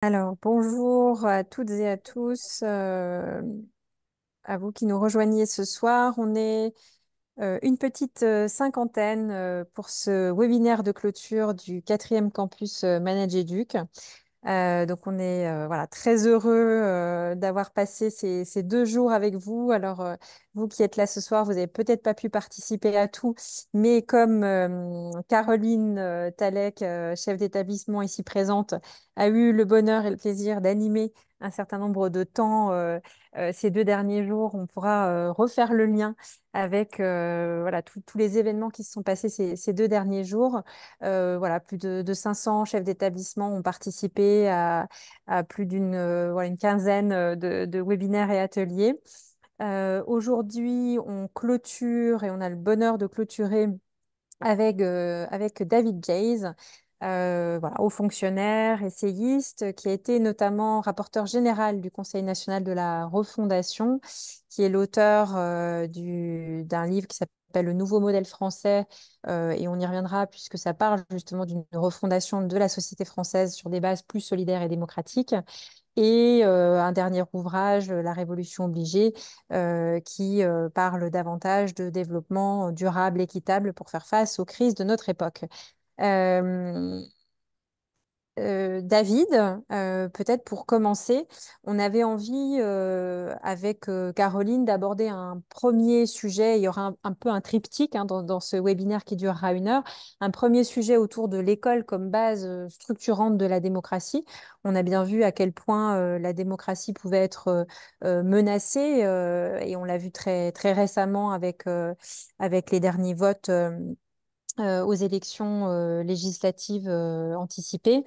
Alors, bonjour à toutes et à tous, à vous qui nous rejoignez ce soir. On est une petite cinquantaine pour ce webinaire de clôture du quatrième campus Managéduc. Donc on est voilà, très heureux d'avoir passé ces 2 jours avec vous. Alors vous qui êtes là ce soir, vous n'avez peut-être pas pu participer à tout, mais comme Caroline Talek, chef d'établissement ici présente, a eu le bonheur et le plaisir d'animer un certain nombre de temps ces 2 derniers jours, on pourra refaire le lien avec voilà, tous les événements qui se sont passés ces 2 derniers jours. Voilà, plus de 500 chefs d'établissement ont participé à plus d'une voilà, une quinzaine de webinaires et ateliers. Aujourd'hui, on clôture et on a le bonheur de clôturer avec David Jays, voilà, haut fonctionnaire, essayiste, qui a été notamment rapporteur général du Conseil national de la refondation, qui est l'auteur d'un livre qui s'appelle Le nouveau modèle français, et on y reviendra puisque ça parle justement d'une refondation de la société française sur des bases plus solidaires et démocratiques. Et un dernier ouvrage, La Révolution obligée, qui parle davantage de développement durable, équitable pour faire face aux crises de notre époque. Euh, David, peut-être pour commencer, on avait envie avec Caroline d'aborder un premier sujet. Il y aura un peu un triptyque dans ce webinaire qui durera 1 heure. Un premier sujet autour de l'école comme base structurante de la démocratie. On a bien vu à quel point la démocratie pouvait être menacée et on l'a vu très, très récemment avec les derniers votes aux élections législatives anticipées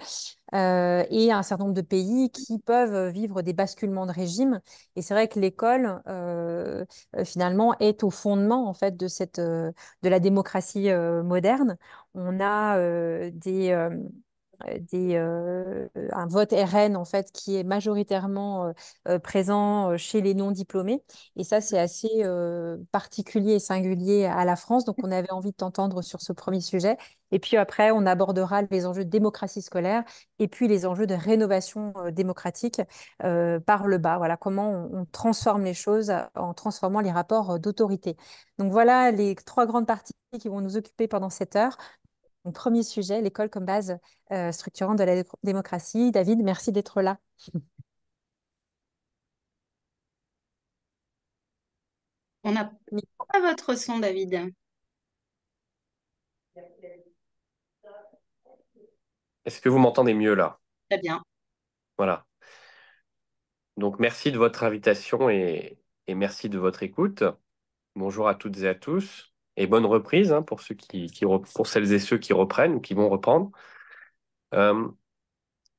et un certain nombre de pays qui peuvent vivre des basculements de régime. Et c'est vrai que l'école, finalement, est au fondement en fait de la démocratie moderne. On a un vote RN en fait qui est majoritairement présent chez les non-diplômés. Et ça, c'est assez particulier et singulier à la France. Donc, on avait envie de t'entendre sur ce premier sujet. Et puis après, on abordera les enjeux de démocratie scolaire et puis les enjeux de rénovation démocratique par le bas. Voilà comment on transforme les choses en transformant les rapports d'autorité. Donc voilà les 3 grandes parties qui vont nous occuper pendant cette heure. Donc, premier sujet, l'école comme base structurante de la démocratie. David, merci d'être là. On n'a pas votre son, David. Est-ce que vous m'entendez mieux là? Très bien. Voilà. Donc merci de votre invitation et merci de votre écoute. Bonjour à toutes et à tous et bonne reprise pour ceux pour celles et ceux qui reprennent ou qui vont reprendre. Euh,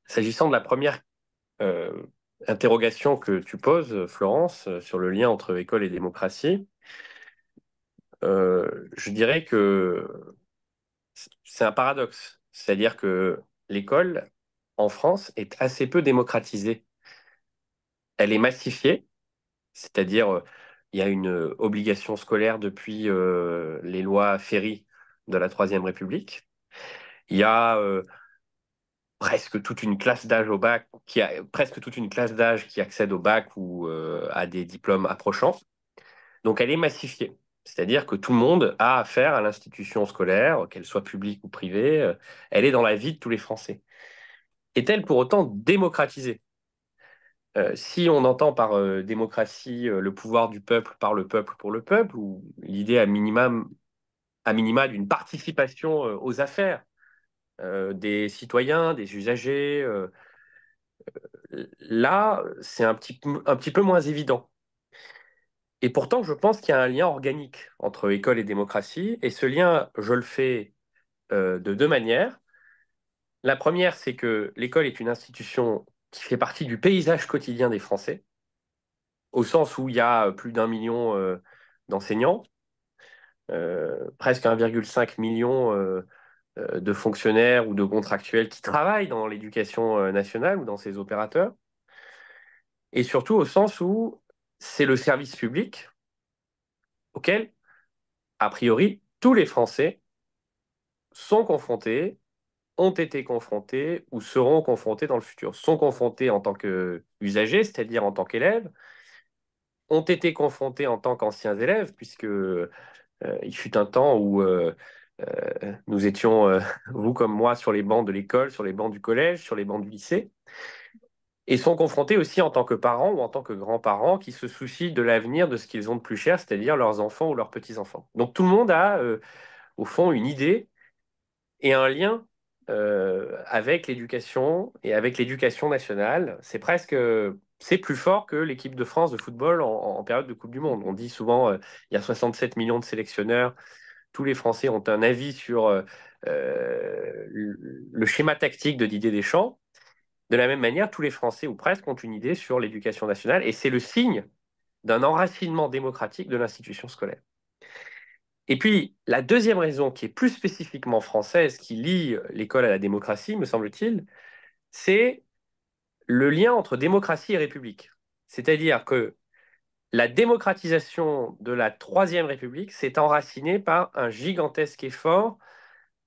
S'agissant de la première euh, interrogation que tu poses, Florence, sur le lien entre école et démocratie, je dirais que c'est un paradoxe. C'est-à-dire que l'école en France est assez peu démocratisée. Elle est massifiée. C'est-à-dire, il y a une obligation scolaire depuis les lois Ferry de la Troisième République. Il y a presque toute une classe d'âge au bac, presque toute une classe d'âge qui accède au bac ou à des diplômes approchants. Donc, elle est massifiée. C'est-à-dire que tout le monde a affaire à l'institution scolaire, qu'elle soit publique ou privée. Elle est dans la vie de tous les Français. Est-elle pour autant démocratisée? Si on entend par démocratie le pouvoir du peuple par le peuple pour le peuple, ou l'idée à minima d'une participation aux affaires des citoyens, des usagers, là, c'est un petit peu moins évident. Et pourtant, je pense qu'il y a un lien organique entre école et démocratie, et ce lien, je le fais de 2 manières. La première, c'est que l'école est une institution qui fait partie du paysage quotidien des Français, au sens où il y a plus d'1 million d'enseignants, presque 1,5 million de fonctionnaires ou de contractuels qui travaillent dans l'éducation nationale ou dans ces opérateurs, et surtout au sens où c'est le service public auquel, a priori, tous les Français sont confrontés ont été confrontés ou seront confrontés dans le futur. Sont confrontés en tant qu'usagers, c'est-à-dire en tant qu'élèves, ont été confrontés en tant qu'anciens élèves, puisque il fut un temps où nous étions, vous comme moi, sur les bancs de l'école, sur les bancs du collège, sur les bancs du lycée, et sont confrontés aussi en tant que parents ou en tant que grands-parents qui se soucient de l'avenir de ce qu'ils ont de plus cher, c'est-à-dire leurs enfants ou leurs petits-enfants. Donc tout le monde a, au fond, une idée et un lien avec l'éducation et avec l'éducation nationale. C'est presque, c'est plus fort que l'équipe de France de football en période de Coupe du Monde. On dit souvent, il y a 67 millions de sélectionneurs, tous les Français ont un avis sur le schéma tactique de Didier Deschamps. De la même manière, tous les Français, ou presque, ont une idée sur l'éducation nationale, et c'est le signe d'un enracinement démocratique de l'institution scolaire. Et puis, la deuxième raison, qui est plus spécifiquement française, qui lie l'école à la démocratie, me semble-t-il, c'est le lien entre démocratie et république. C'est-à-dire que la démocratisation de la Troisième République s'est enracinée par un gigantesque effort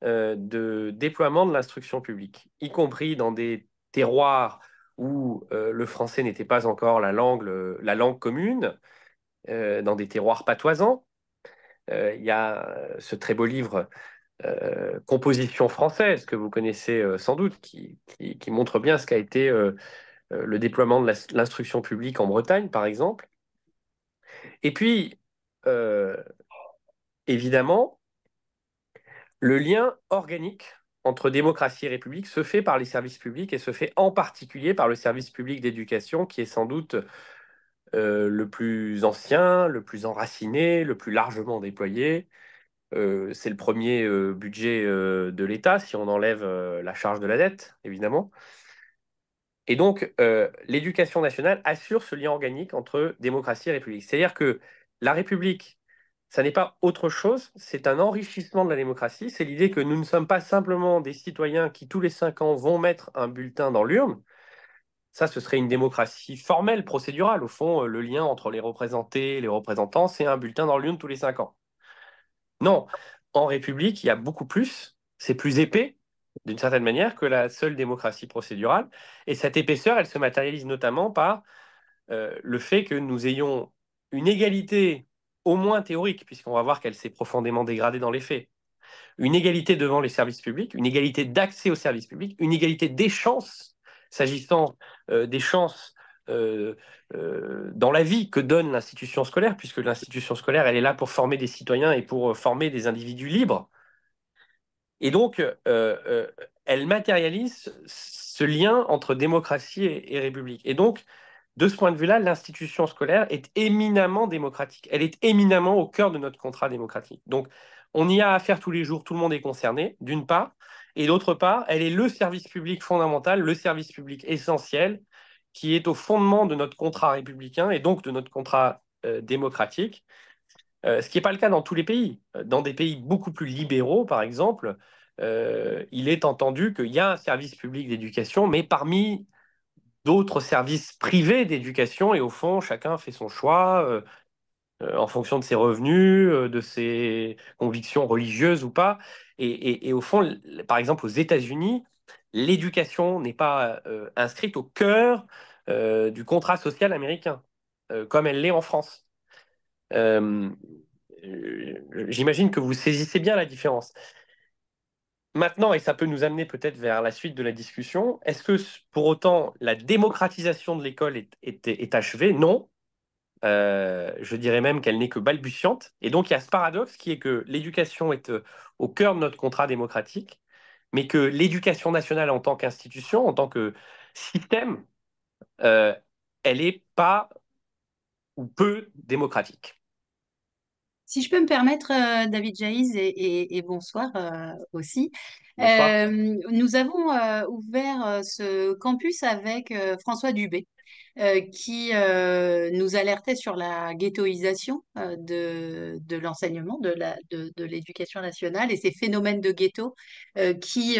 de déploiement de l'instruction publique, y compris dans des terroirs où le français n'était pas encore la langue commune, dans des terroirs patoisants. Il y a ce très beau livre Composition française que vous connaissez sans doute, qui montre bien ce qu'a été le déploiement de l'instruction publique en Bretagne, par exemple. Et puis, euh, évidemment, le lien organique entre démocratie et république se fait par les services publics et se fait en particulier par le service public d'éducation qui est sans doute le plus ancien, le plus enraciné, le plus largement déployé. C'est le premier budget de l'État si on enlève la charge de la dette, évidemment. Et donc, l'éducation nationale assure ce lien organique entre démocratie et république. C'est-à-dire que la République, ça n'est pas autre chose, c'est un enrichissement de la démocratie. C'est l'idée que nous ne sommes pas simplement des citoyens qui, tous les 5 ans, vont mettre un bulletin dans l'urne. Ça, ce serait une démocratie formelle, procédurale. Au fond, le lien entre les représentés et les représentants, c'est un bulletin dans l'urne tous les 5 ans. Non, en République, il y a beaucoup plus. C'est plus épais, d'une certaine manière, que la seule démocratie procédurale. Et cette épaisseur, elle se matérialise notamment par le fait que nous ayons une égalité, au moins théorique, puisqu'on va voir qu'elle s'est profondément dégradée dans les faits, une égalité devant les services publics, une égalité d'accès aux services publics, une égalité des chances, s'agissant des chances euh, dans la vie que donne l'institution scolaire, puisque l'institution scolaire, elle est là pour former des citoyens et pour former des individus libres. Et donc, elle matérialise ce lien entre démocratie et république. Et donc, de ce point de vue-là, l'institution scolaire est éminemment démocratique. Elle est éminemment au cœur de notre contrat démocratique. Donc, on y a affaire tous les jours, tout le monde est concerné, d'une part, et d'autre part, elle est le service public fondamental, le service public essentiel, qui est au fondement de notre contrat républicain et donc de notre contrat démocratique. Ce qui n'est pas le cas dans tous les pays. Dans des pays beaucoup plus libéraux, par exemple, il est entendu qu'il y a un service public d'éducation, mais parmi d'autres services privés d'éducation, et au fond, chacun fait son choix en fonction de ses revenus, de ses convictions religieuses ou pas. Et au fond, par exemple, aux États-Unis, l'éducation n'est pas inscrite au cœur du contrat social américain, comme elle l'est en France. Euh, J'imagine que vous saisissez bien la différence. Maintenant, et ça peut nous amener peut-être vers la suite de la discussion, est-ce que pour autant la démocratisation de l'école est achevée? Non. Je dirais même qu'elle n'est que balbutiante. Et donc il y a ce paradoxe qui est que l'éducation est au cœur de notre contrat démocratique, mais que l'éducation nationale en tant qu'institution, en tant que système, euh, elle n'est pas ou peu démocratique. Si je peux me permettre, David Jaïs, et bonsoir aussi. Bonsoir. Nous avons ouvert ce campus avec François Dubé, qui nous alertait sur la ghettoisation de l'enseignement, de l'éducation nationale et ces phénomènes de ghetto qui,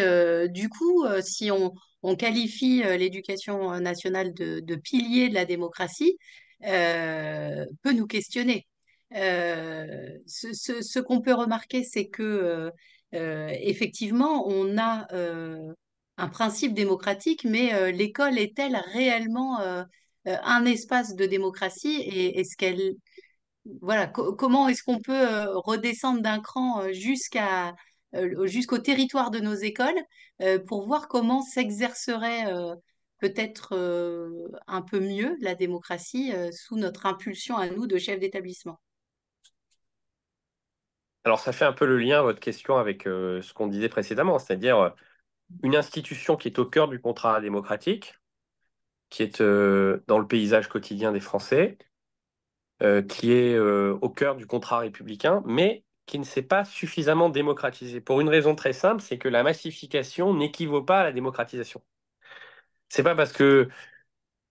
du coup, si on qualifie l'éducation nationale de pilier de la démocratie, peut nous questionner. Ce qu'on peut remarquer, c'est que effectivement, on a un principe démocratique, mais l'école est-elle réellement un espace de démocratie et est-ce qu'elle, voilà, comment est-ce qu'on peut redescendre d'un cran jusqu'au territoire de nos écoles pour voir comment s'exercerait peut-être un peu mieux la démocratie sous notre impulsion à nous de chefs d'établissement. Alors, ça fait un peu le lien, votre question, avec ce qu'on disait précédemment, c'est-à-dire une institution qui est au cœur du contrat démocratique, qui est dans le paysage quotidien des Français, qui est au cœur du contrat républicain, mais qui ne s'est pas suffisamment démocratisée. Pour une raison très simple, c'est que la massification n'équivaut pas à la démocratisation. C'est pas parce que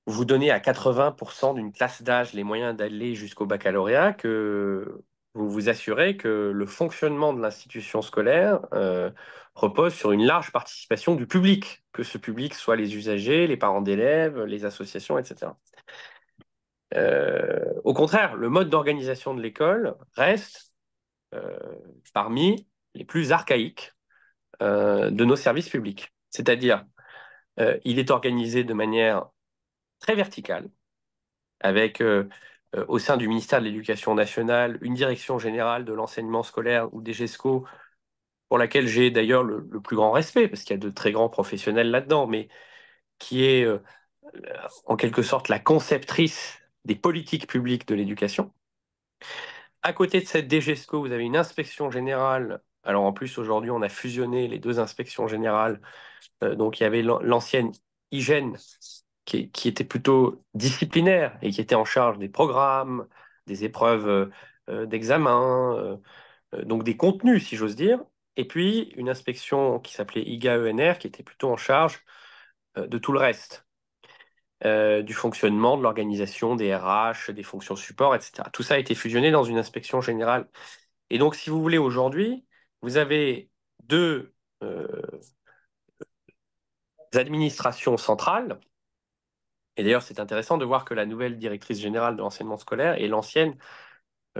vous donnez à 80% d'une classe d'âge les moyens d'aller jusqu'au baccalauréat que vous vous assurez que le fonctionnement de l'institution scolaire repose sur une large participation du public, que ce public soit les usagers, les parents d'élèves, les associations, etc. Au contraire, le mode d'organisation de l'école reste euh, parmi les plus archaïques de nos services publics. C'est-à-dire, il est organisé de manière très verticale, avec au sein du ministère de l'Éducation nationale une direction générale de l'enseignement scolaire ou des GESCO, pour laquelle j'ai d'ailleurs le plus grand respect, parce qu'il y a de très grands professionnels là-dedans, mais qui est en quelque sorte la conceptrice des politiques publiques de l'éducation. À côté de cette DGESCO, vous avez une inspection générale. Alors en plus, aujourd'hui, on a fusionné les deux inspections générales. Donc il y avait l'ancienne hygiène qui était plutôt disciplinaire et qui était en charge des programmes, des épreuves d'examen, donc des contenus, si j'ose dire. Et puis une inspection qui s'appelait IGA-ENR, qui était plutôt en charge de tout le reste, du fonctionnement, de l'organisation, des RH, des fonctions support, etc. Tout ça a été fusionné dans une inspection générale. Et donc, si vous voulez, aujourd'hui, vous avez deux administrations centrales. Et d'ailleurs, c'est intéressant de voir que la nouvelle directrice générale de l'enseignement scolaire est l'ancienne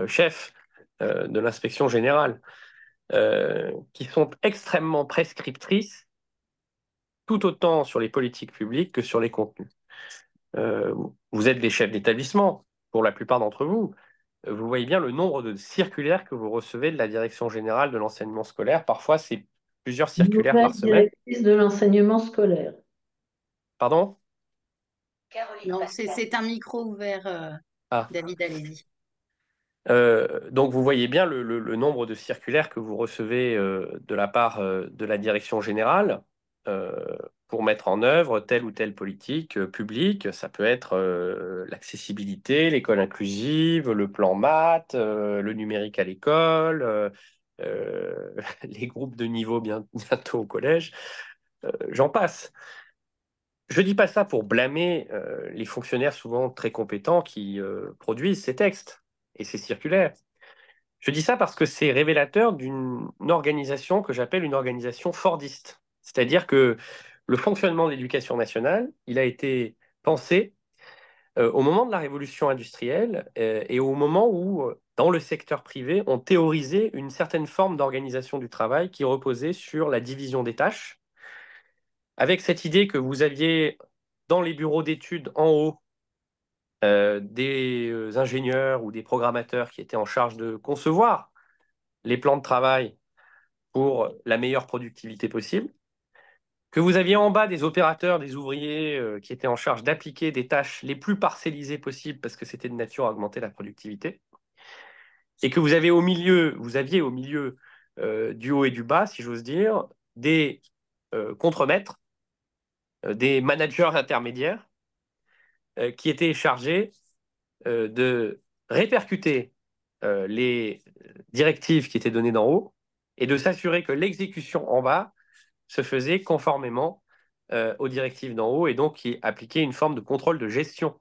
chef de l'inspection générale, qui sont extrêmement prescriptrices, tout autant sur les politiques publiques que sur les contenus. Euh, Vous êtes des chefs d'établissement, pour la plupart d'entre vous. Vous voyez bien le nombre de circulaires que vous recevez de la direction générale de l'enseignement scolaire. Parfois, c'est plusieurs circulaires Nouvelle par semaine. directrice de l'enseignement scolaire. Pardon? Non, c'est un micro ouvert, Ah. David, allez-y. Donc vous voyez bien le nombre de circulaires que vous recevez de la part de la direction générale euh, pour mettre en œuvre telle ou telle politique publique. Ça peut être l'accessibilité, l'école inclusive, le plan maths, le numérique à l'école, les groupes de niveau bientôt au collège. J'en passe. Je dis pas ça pour blâmer les fonctionnaires souvent très compétents qui produisent ces textes et ces circulaires. Je dis ça parce que c'est révélateur d'une organisation que j'appelle une organisation fordiste. C'est-à-dire que le fonctionnement de l'éducation nationale, il a été pensé au moment de la révolution industrielle et au moment où, dans le secteur privé, on théorisait une certaine forme d'organisation du travail qui reposait sur la division des tâches, avec cette idée que vous aviez dans les bureaux d'études en haut des ingénieurs ou des programmateurs qui étaient en charge de concevoir les plans de travail pour la meilleure productivité possible, que vous aviez en bas des opérateurs, des ouvriers qui étaient en charge d'appliquer des tâches les plus parcellisées possibles parce que c'était de nature à augmenter la productivité, et que vous aviez au milieu du haut et du bas, si j'ose dire, des contremaîtres, des managers intermédiaires qui étaient chargés de répercuter les directives qui étaient données d'en haut et de s'assurer que l'exécution en bas se faisait conformément aux directives d'en haut et donc qui appliquait une forme de contrôle de gestion.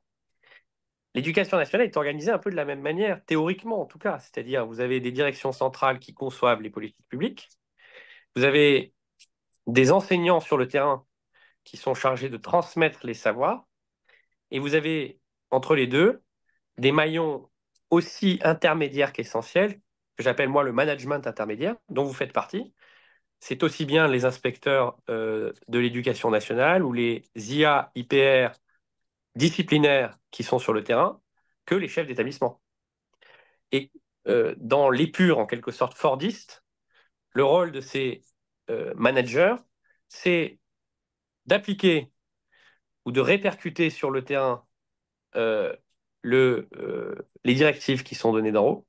L'éducation nationale est organisée un peu de la même manière, théoriquement en tout cas, c'est-à-dire vous avez des directions centrales qui conçoivent les politiques publiques, vous avez des enseignants sur le terrain qui sont chargés de transmettre les savoirs, et vous avez entre les deux des maillons aussi intermédiaires qu'essentiels, que j'appelle moi le management intermédiaire, dont vous faites partie, c'est aussi bien les inspecteurs de l'éducation nationale ou les IA, IPR disciplinaires qui sont sur le terrain que les chefs d'établissement. Et dans l'épure, en quelque sorte, fordiste, le rôle de ces managers, c'est d'appliquer ou de répercuter sur le terrain euh, les directives qui sont données d'en haut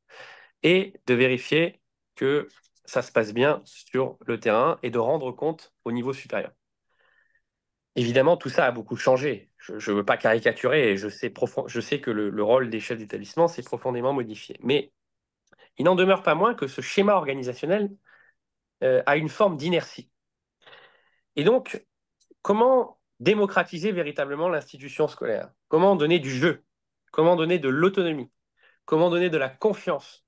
et de vérifier que ça se passe bien sur le terrain et de rendre compte au niveau supérieur. Évidemment, tout ça a beaucoup changé. Je ne veux pas caricaturer et je sais que le rôle des chefs d'établissement s'est profondément modifié. Mais il n'en demeure pas moins que ce schéma organisationnel a une forme d'inertie. Et donc, comment démocratiser véritablement l'institution scolaire? Comment donner du jeu? Comment donner de l'autonomie? Comment donner de la confiance?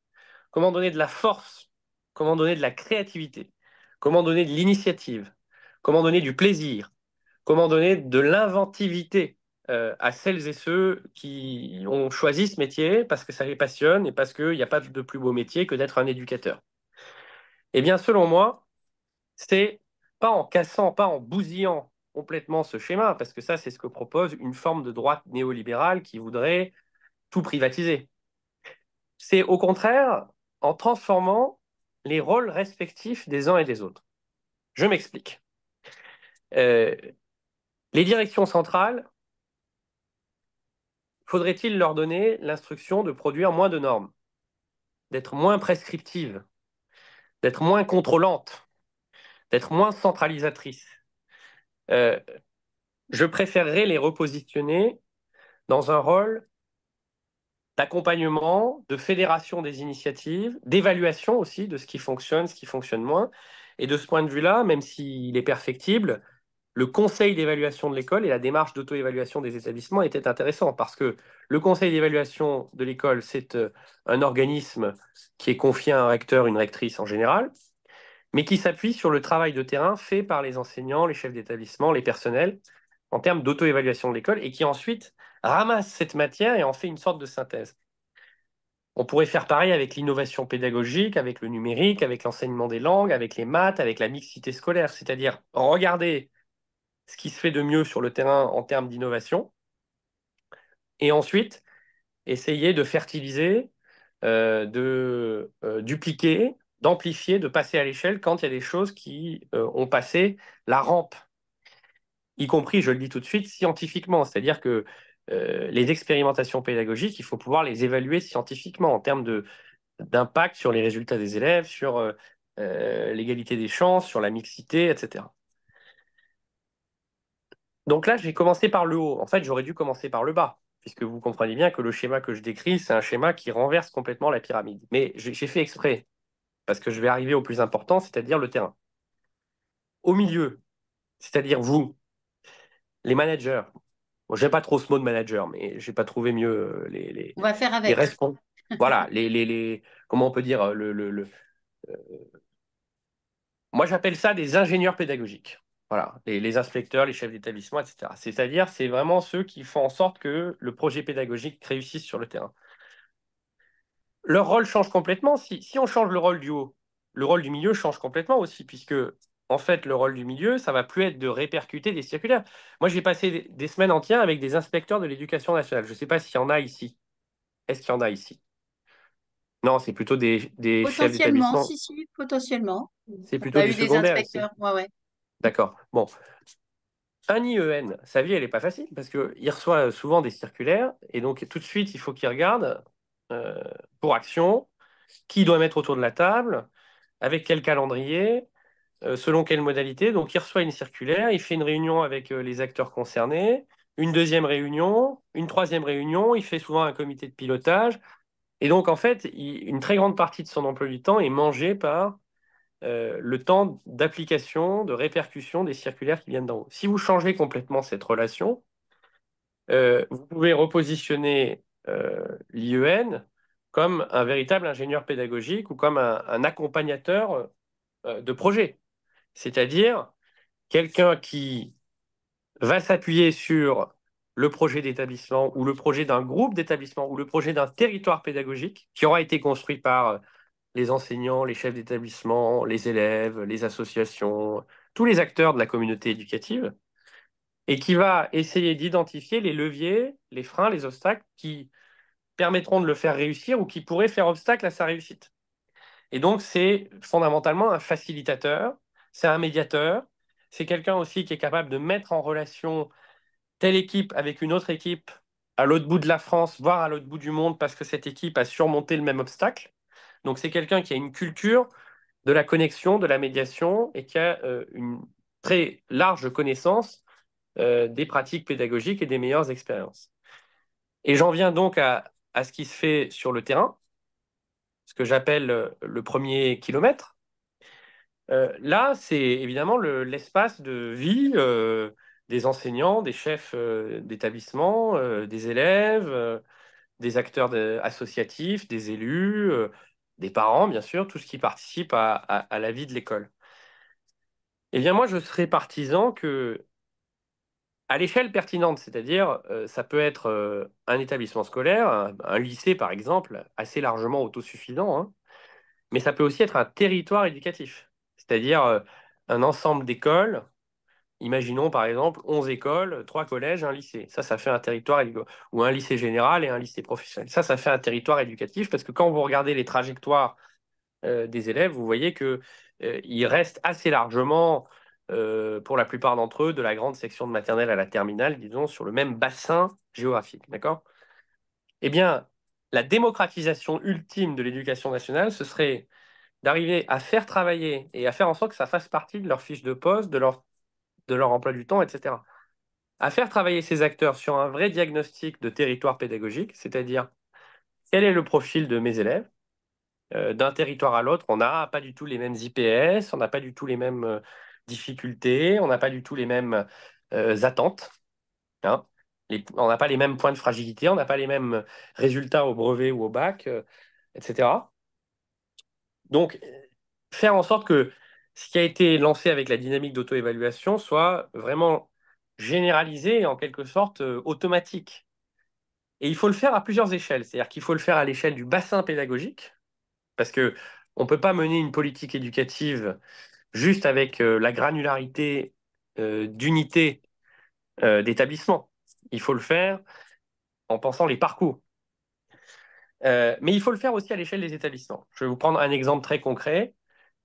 Comment donner de la force? Comment donner de la créativité? Comment donner de l'initiative? Comment donner du plaisir? Comment donner de l'inventivité à celles et ceux qui ont choisi ce métier parce que ça les passionne et parce qu'il n'y a pas de plus beau métier que d'être un éducateur? Eh bien, selon moi, c'est pas en cassant, pas en bousillant complètement ce schéma, parce que ça, c'est ce que propose une forme de droite néolibérale qui voudrait tout privatiser. C'est au contraire en transformant les rôles respectifs des uns et des autres. Je m'explique. Euh, les directions centrales, faudrait-il leur donner l'instruction de produire moins de normes, d'être moins prescriptives, d'être moins contrôlantes, d'être moins centralisatrices? Euh, je préférerais les repositionner dans un rôle d'accompagnement, de fédération des initiatives, d'évaluation aussi de ce qui fonctionne moins. Et de ce point de vue-là, même s'il est perfectible, le conseil d'évaluation de l'école et la démarche d'auto-évaluation des établissements était intéressant parce que le conseil d'évaluation de l'école, c'est un organisme qui est confié à un recteur, une rectrice en général, mais qui s'appuie sur le travail de terrain fait par les enseignants, les chefs d'établissement, les personnels, en termes d'auto-évaluation de l'école, et qui ensuite ramasse cette matière et en fait une sorte de synthèse. On pourrait faire pareil avec l'innovation pédagogique, avec le numérique, avec l'enseignement des langues, avec les maths, avec la mixité scolaire, c'est-à-dire regarder ce qui se fait de mieux sur le terrain en termes d'innovation, et ensuite essayer de fertiliser, de dupliquer, d'amplifier, de passer à l'échelle quand il y a des choses qui ont passé la rampe, y compris, je le dis tout de suite, scientifiquement. C'est-à-dire que les expérimentations pédagogiques, il faut pouvoir les évaluer scientifiquement en termes d'impact sur les résultats des élèves, sur l'égalité des chances, sur la mixité, etc. Donc là, j'ai commencé par le haut. En fait, j'aurais dû commencer par le bas, puisque vous comprenez bien que le schéma que je décris, c'est un schéma qui renverse complètement la pyramide. Mais j'ai fait exprès, parce que je vais arriver au plus important, c'est-à-dire le terrain. Au milieu, c'est-à-dire vous, les managers. Bon, j'aime pas trop ce mot de manager, mais j'ai pas trouvé mieux On va faire les avec. responsables. Voilà, comment on peut dire, moi j'appelle ça des ingénieurs pédagogiques. Voilà, les inspecteurs, les chefs d'établissement, etc. C'est-à-dire, c'est vraiment ceux qui font en sorte que le projet pédagogique réussisse sur le terrain. Leur rôle change complètement. Si on change le rôle du haut, le rôle du milieu change complètement aussi, puisque en fait, le rôle du milieu, ça va plus être de répercuter des circulaires. Moi, j'ai passé des semaines entières avec des inspecteurs de l'éducation nationale. Je ne sais pas s'il y en a ici. Est-ce qu'il y en a ici? Non, c'est plutôt des chefs Potentiellement, d'établissement. si, potentiellement. C'est On plutôt a du eu des secondaire ici. inspecteurs. Ouais, ouais. D'accord. Bon, un IEN, sa vie, elle n'est pas facile parce qu'il reçoit souvent des circulaires et donc tout de suite, il faut qu'il regarde euh, pour action qui doit mettre autour de la table, avec quel calendrier, selon quelle modalité. Donc, il reçoit une circulaire, il fait une réunion avec les acteurs concernés, une deuxième réunion, une troisième réunion, il fait souvent un comité de pilotage. Et donc, en fait, une très grande partie de son emploi du temps est mangée par le temps d'application, de répercussion des circulaires qui viennent d'en haut. Si vous changez complètement cette relation, vous pouvez repositionner l'IEN comme un véritable ingénieur pédagogique ou comme un accompagnateur de projet. C'est-à-dire quelqu'un qui va s'appuyer sur le projet d'établissement ou le projet d'un groupe d'établissement ou le projet d'un territoire pédagogique qui aura été construit par les enseignants, les chefs d'établissement, les élèves, les associations, tous les acteurs de la communauté éducative, et qui va essayer d'identifier les leviers, les freins, les obstacles qui permettront de le faire réussir ou qui pourraient faire obstacle à sa réussite. Et donc, c'est fondamentalement un facilitateur, c'est un médiateur, c'est quelqu'un aussi qui est capable de mettre en relation telle équipe avec une autre équipe à l'autre bout de la France, voire à l'autre bout du monde, parce que cette équipe a surmonté le même obstacle. Donc, c'est quelqu'un qui a une culture de la connexion, de la médiation, et qui a une très large connaissance des pratiques pédagogiques et des meilleures expériences. Et j'en viens donc à ce qui se fait sur le terrain, ce que j'appelle le premier kilomètre. Là, c'est évidemment l'espace de vie des enseignants, des chefs d'établissement, des élèves, des acteurs associatifs, des élus, des parents, bien sûr, tout ce qui participe à la vie de l'école. Eh bien, moi, je serais partisan que, à l'échelle pertinente, c'est-à-dire, ça peut être un établissement scolaire, un lycée, par exemple, assez largement autosuffisant, hein, mais ça peut aussi être un territoire éducatif, c'est-à-dire un ensemble d'écoles. Imaginons par exemple 11 écoles, 3 collèges, un lycée. Ça fait un territoire, ou un lycée général et un lycée professionnel. Ça fait un territoire éducatif parce que quand vous regardez les trajectoires des élèves, vous voyez que ils restent assez largement, pour la plupart d'entre eux, de la grande section de maternelle à la terminale, disons, sur le même bassin géographique. D'accord? Eh bien, la démocratisation ultime de l'éducation nationale, ce serait d'arriver à faire travailler et à faire en sorte que ça fasse partie de leur fiche de poste, de leur emploi du temps, etc. À faire travailler ces acteurs sur un vrai diagnostic de territoire pédagogique, c'est-à-dire quel est le profil de mes élèves. D'un territoire à l'autre, on n'a pas du tout les mêmes IPS, on n'a pas du tout les mêmes difficultés, on n'a pas du tout les mêmes attentes, hein. On n'a pas les mêmes points de fragilité, on n'a pas les mêmes résultats au brevet ou au bac, etc. Donc, faire en sorte que ce qui a été lancé avec la dynamique d'auto-évaluation soit vraiment généralisé et en quelque sorte automatique. Et il faut le faire à plusieurs échelles. C'est-à-dire qu'il faut le faire à l'échelle du bassin pédagogique, parce que on ne peut pas mener une politique éducative juste avec la granularité d'unités d'établissement. Il faut le faire en pensant les parcours. Mais il faut le faire aussi à l'échelle des établissements. Je vais vous prendre un exemple très concret.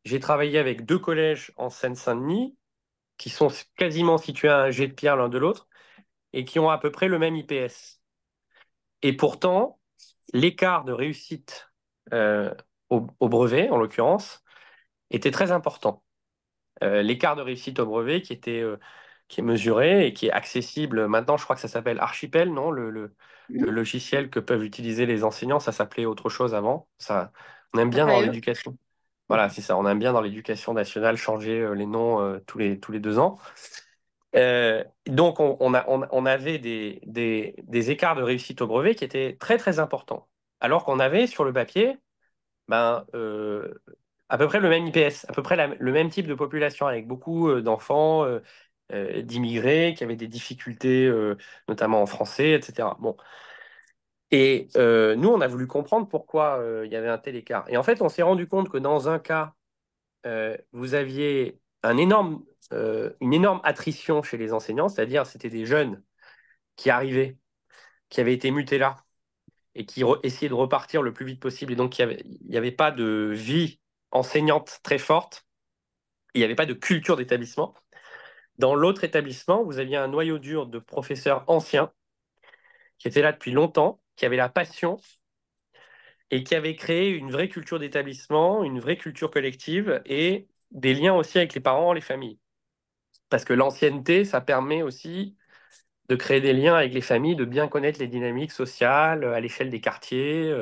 J'ai travaillé avec 2 collèges en Seine-Saint-Denis qui sont quasiment situés à un jet de pierre l'un de l'autre et qui ont à peu près le même IPS. Et pourtant, l'écart de réussite au brevet, en l'occurrence, était très important. L'écart de réussite au brevet qui est mesuré et qui est accessible maintenant, je crois que ça s'appelle Archipel, non? Le logiciel que peuvent utiliser les enseignants, ça s'appelait autre chose avant. Ça, on aime bien dans Après eux. l'éducation. Voilà, c'est ça. On aime bien dans l'éducation nationale changer les noms tous les 2 ans. Donc, on avait des écarts de réussite au brevet qui étaient très, très importants. Alors qu'on avait sur le papier ben, à peu près le même IPS, à peu près le même type de population, avec beaucoup d'enfants, d'immigrés qui avaient des difficultés, notamment en français, etc. Bon. Et nous, on a voulu comprendre pourquoi il y avait un tel écart. Et en fait, on s'est rendu compte que dans un cas, vous aviez une énorme attrition chez les enseignants, c'est-à-dire c'était des jeunes qui arrivaient, qui avaient été mutés là et qui essayaient de repartir le plus vite possible. Et donc, il n'y avait pas de vie enseignante très forte, il n'y avait pas de culture d'établissement. Dans l'autre établissement, vous aviez un noyau dur de professeurs anciens qui étaient là depuis longtemps, qui avaient la passion et qui avaient créé une vraie culture d'établissement, une vraie culture collective et des liens aussi avec les parents, les familles. Parce que l'ancienneté, ça permet aussi de créer des liens avec les familles, de bien connaître les dynamiques sociales à l'échelle des quartiers.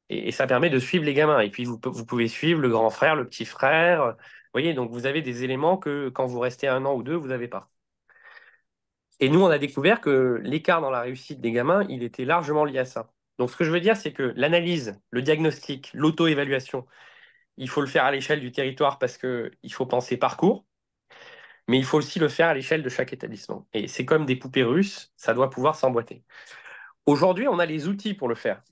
Et ça permet de suivre les gamins. Et puis, vous pouvez suivre le grand frère, le petit frère. Vous voyez, donc vous avez des éléments que quand vous restez 1 an ou 2, vous n'avez pas. Et nous, on a découvert que l'écart dans la réussite des gamins, il était largement lié à ça. Donc, ce que je veux dire, c'est que l'analyse, le diagnostic, l'auto-évaluation, il faut le faire à l'échelle du territoire parce qu'il faut penser parcours, mais il faut aussi le faire à l'échelle de chaque établissement. Et c'est comme des poupées russes, ça doit pouvoir s'emboîter. Aujourd'hui, on a les outils pour le faire.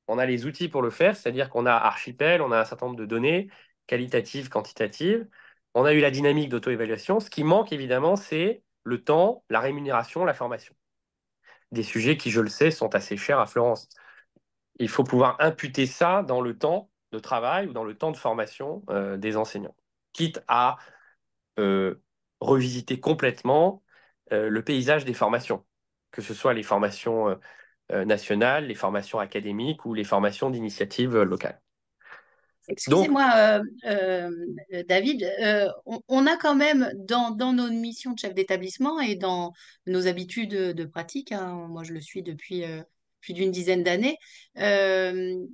on a les outils pour le faire, c'est-à-dire qu'on a Archipel, on a un certain nombre de données, qualitatives, quantitatives. On a eu la dynamique d'auto-évaluation. Ce qui manque, évidemment, c'est le temps, la rémunération, la formation. Des sujets qui, je le sais, sont assez chers à Florence. Il faut pouvoir imputer ça dans le temps de travail ou dans le temps de formation des enseignants, quitte à euh, revisiter complètement le paysage des formations, que ce soit les formations nationales, les formations académiques ou les formations d'initiative locale. Donc, Excusez-moi, David, on a quand même dans nos missions de chef d'établissement et dans nos habitudes de pratique, hein, moi je le suis depuis plus d'une dizaine d'années, euh,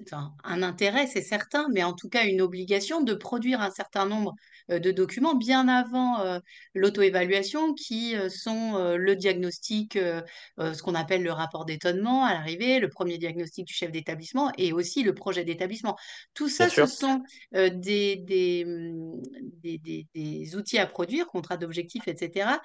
enfin, un intérêt, c'est certain, mais en tout cas une obligation de produire un certain nombre de documents bien avant l'auto-évaluation, qui sont le diagnostic, ce qu'on appelle le rapport d'étonnement à l'arrivée, le premier diagnostic du chef d'établissement et aussi le projet d'établissement. Tout bien ça, ce sûr, sont des outils à produire, contrats d'objectifs, etc.,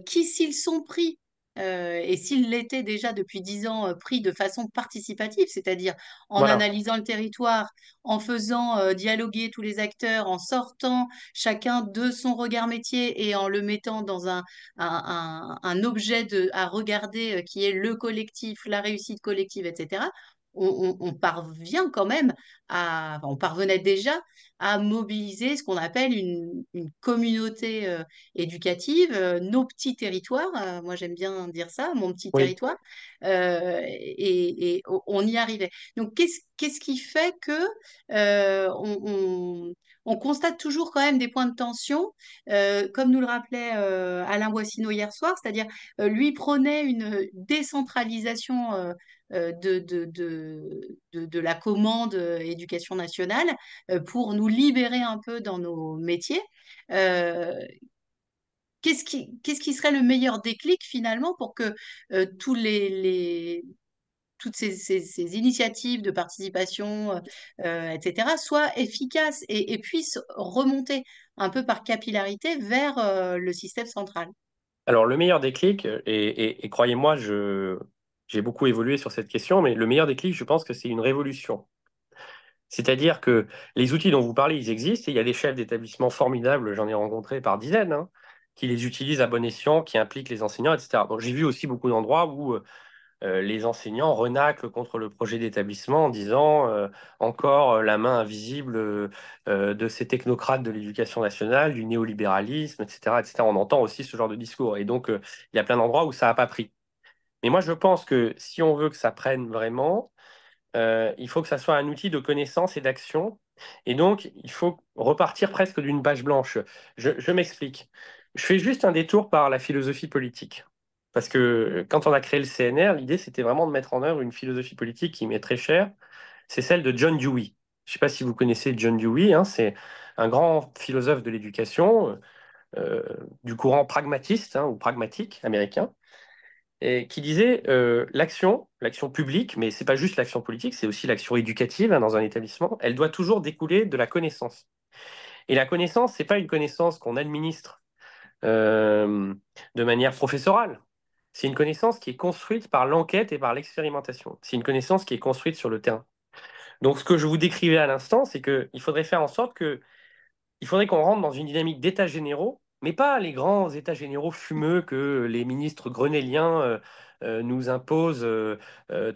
qui, s'ils sont pris et s'ils l'étaient déjà depuis 10 ans, pris de façon participative, c'est-à-dire en voilà. analysant le territoire, en faisant dialoguer tous les acteurs, en sortant chacun de son regard métier et en le mettant dans un objet à regarder qui est le collectif, la réussite collective, etc. On parvient quand même enfin, on parvenait déjà à mobiliser ce qu'on appelle une communauté éducative, nos petits territoires. Moi, j'aime bien dire ça, mon petit Oui. territoire. Et on y arrivait. Donc, qu'est-ce qui fait que on constate toujours quand même des points de tension, comme nous le rappelait Alain Boissineau hier soir, c'est-à-dire lui prônait une décentralisation de la commande éducation nationale pour nous libérer un peu dans nos métiers. Euh, qu'est-ce qui serait le meilleur déclic finalement pour que toutes ces initiatives de participation, etc., soient efficaces et puissent remonter un peu par capillarité vers le système central? Alors, le meilleur déclic, et croyez-moi, j'ai beaucoup évolué sur cette question, mais le meilleur déclic, je pense que c'est une révolution. C'est-à-dire que les outils dont vous parlez, ils existent, et il y a des chefs d'établissement formidables, j'en ai rencontré par dizaines, hein, qui les utilisent à bon escient, qui impliquent les enseignants, etc. Bon, j'ai vu aussi beaucoup d'endroits où les enseignants renâclent contre le projet d'établissement en disant encore la main invisible de ces technocrates de l'éducation nationale, du néolibéralisme, etc., etc. On entend aussi ce genre de discours. Et donc, il y a plein d'endroits où ça n'a pas pris. Mais moi, je pense que si on veut que ça prenne vraiment, il faut que ça soit un outil de connaissance et d'action. Et donc, il faut repartir presque d'une page blanche. Je m'explique. Je fais juste un détour par la philosophie politique. Parce que quand on a créé le CNR, l'idée, c'était vraiment de mettre en œuvre une philosophie politique qui m'est très chère. C'est celle de John Dewey. Je ne sais pas si vous connaissez John Dewey, hein, c'est un grand philosophe de l'éducation, euh, du courant pragmatiste, hein, ou pragmatique américain, et qui disait l'action publique, mais c'est pas juste l'action politique, c'est aussi l'action éducative hein, dans un établissement, elle doit toujours découler de la connaissance. Et la connaissance, c'est pas une connaissance qu'on administre euh, de manière professorale. C'est une connaissance qui est construite par l'enquête et par l'expérimentation. C'est une connaissance qui est construite sur le terrain. Donc, ce que je vous décrivais à l'instant, c'est qu'il faudrait faire en sorte que il faudrait qu'on rentre dans une dynamique d'états généraux, mais pas les grands états généraux fumeux que les ministres grenelliens nous imposent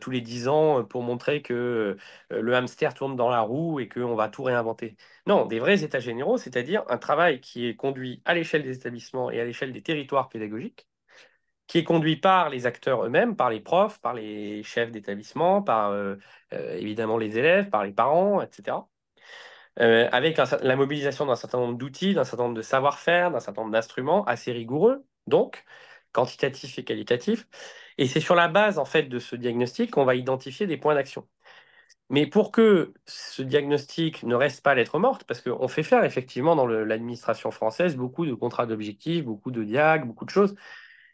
tous les 10 ans pour montrer que le hamster tourne dans la roue et qu'on va tout réinventer. Non, des vrais états généraux, c'est-à-dire un travail qui est conduit à l'échelle des établissements et à l'échelle des territoires pédagogiques, qui est conduit par les acteurs eux-mêmes, par les profs, par les chefs d'établissement, par évidemment les élèves, par les parents, etc. Avec la mobilisation d'un certain nombre d'outils, d'un certain nombre de savoir-faire, d'un certain nombre d'instruments assez rigoureux, donc quantitatifs et qualitatifs. Et c'est sur la base en fait de ce diagnostic qu'on va identifier des points d'action. Mais pour que ce diagnostic ne reste pas lettre morte, parce qu'on fait faire effectivement dans l'administration française beaucoup de contrats d'objectifs, beaucoup de diag, beaucoup de choses.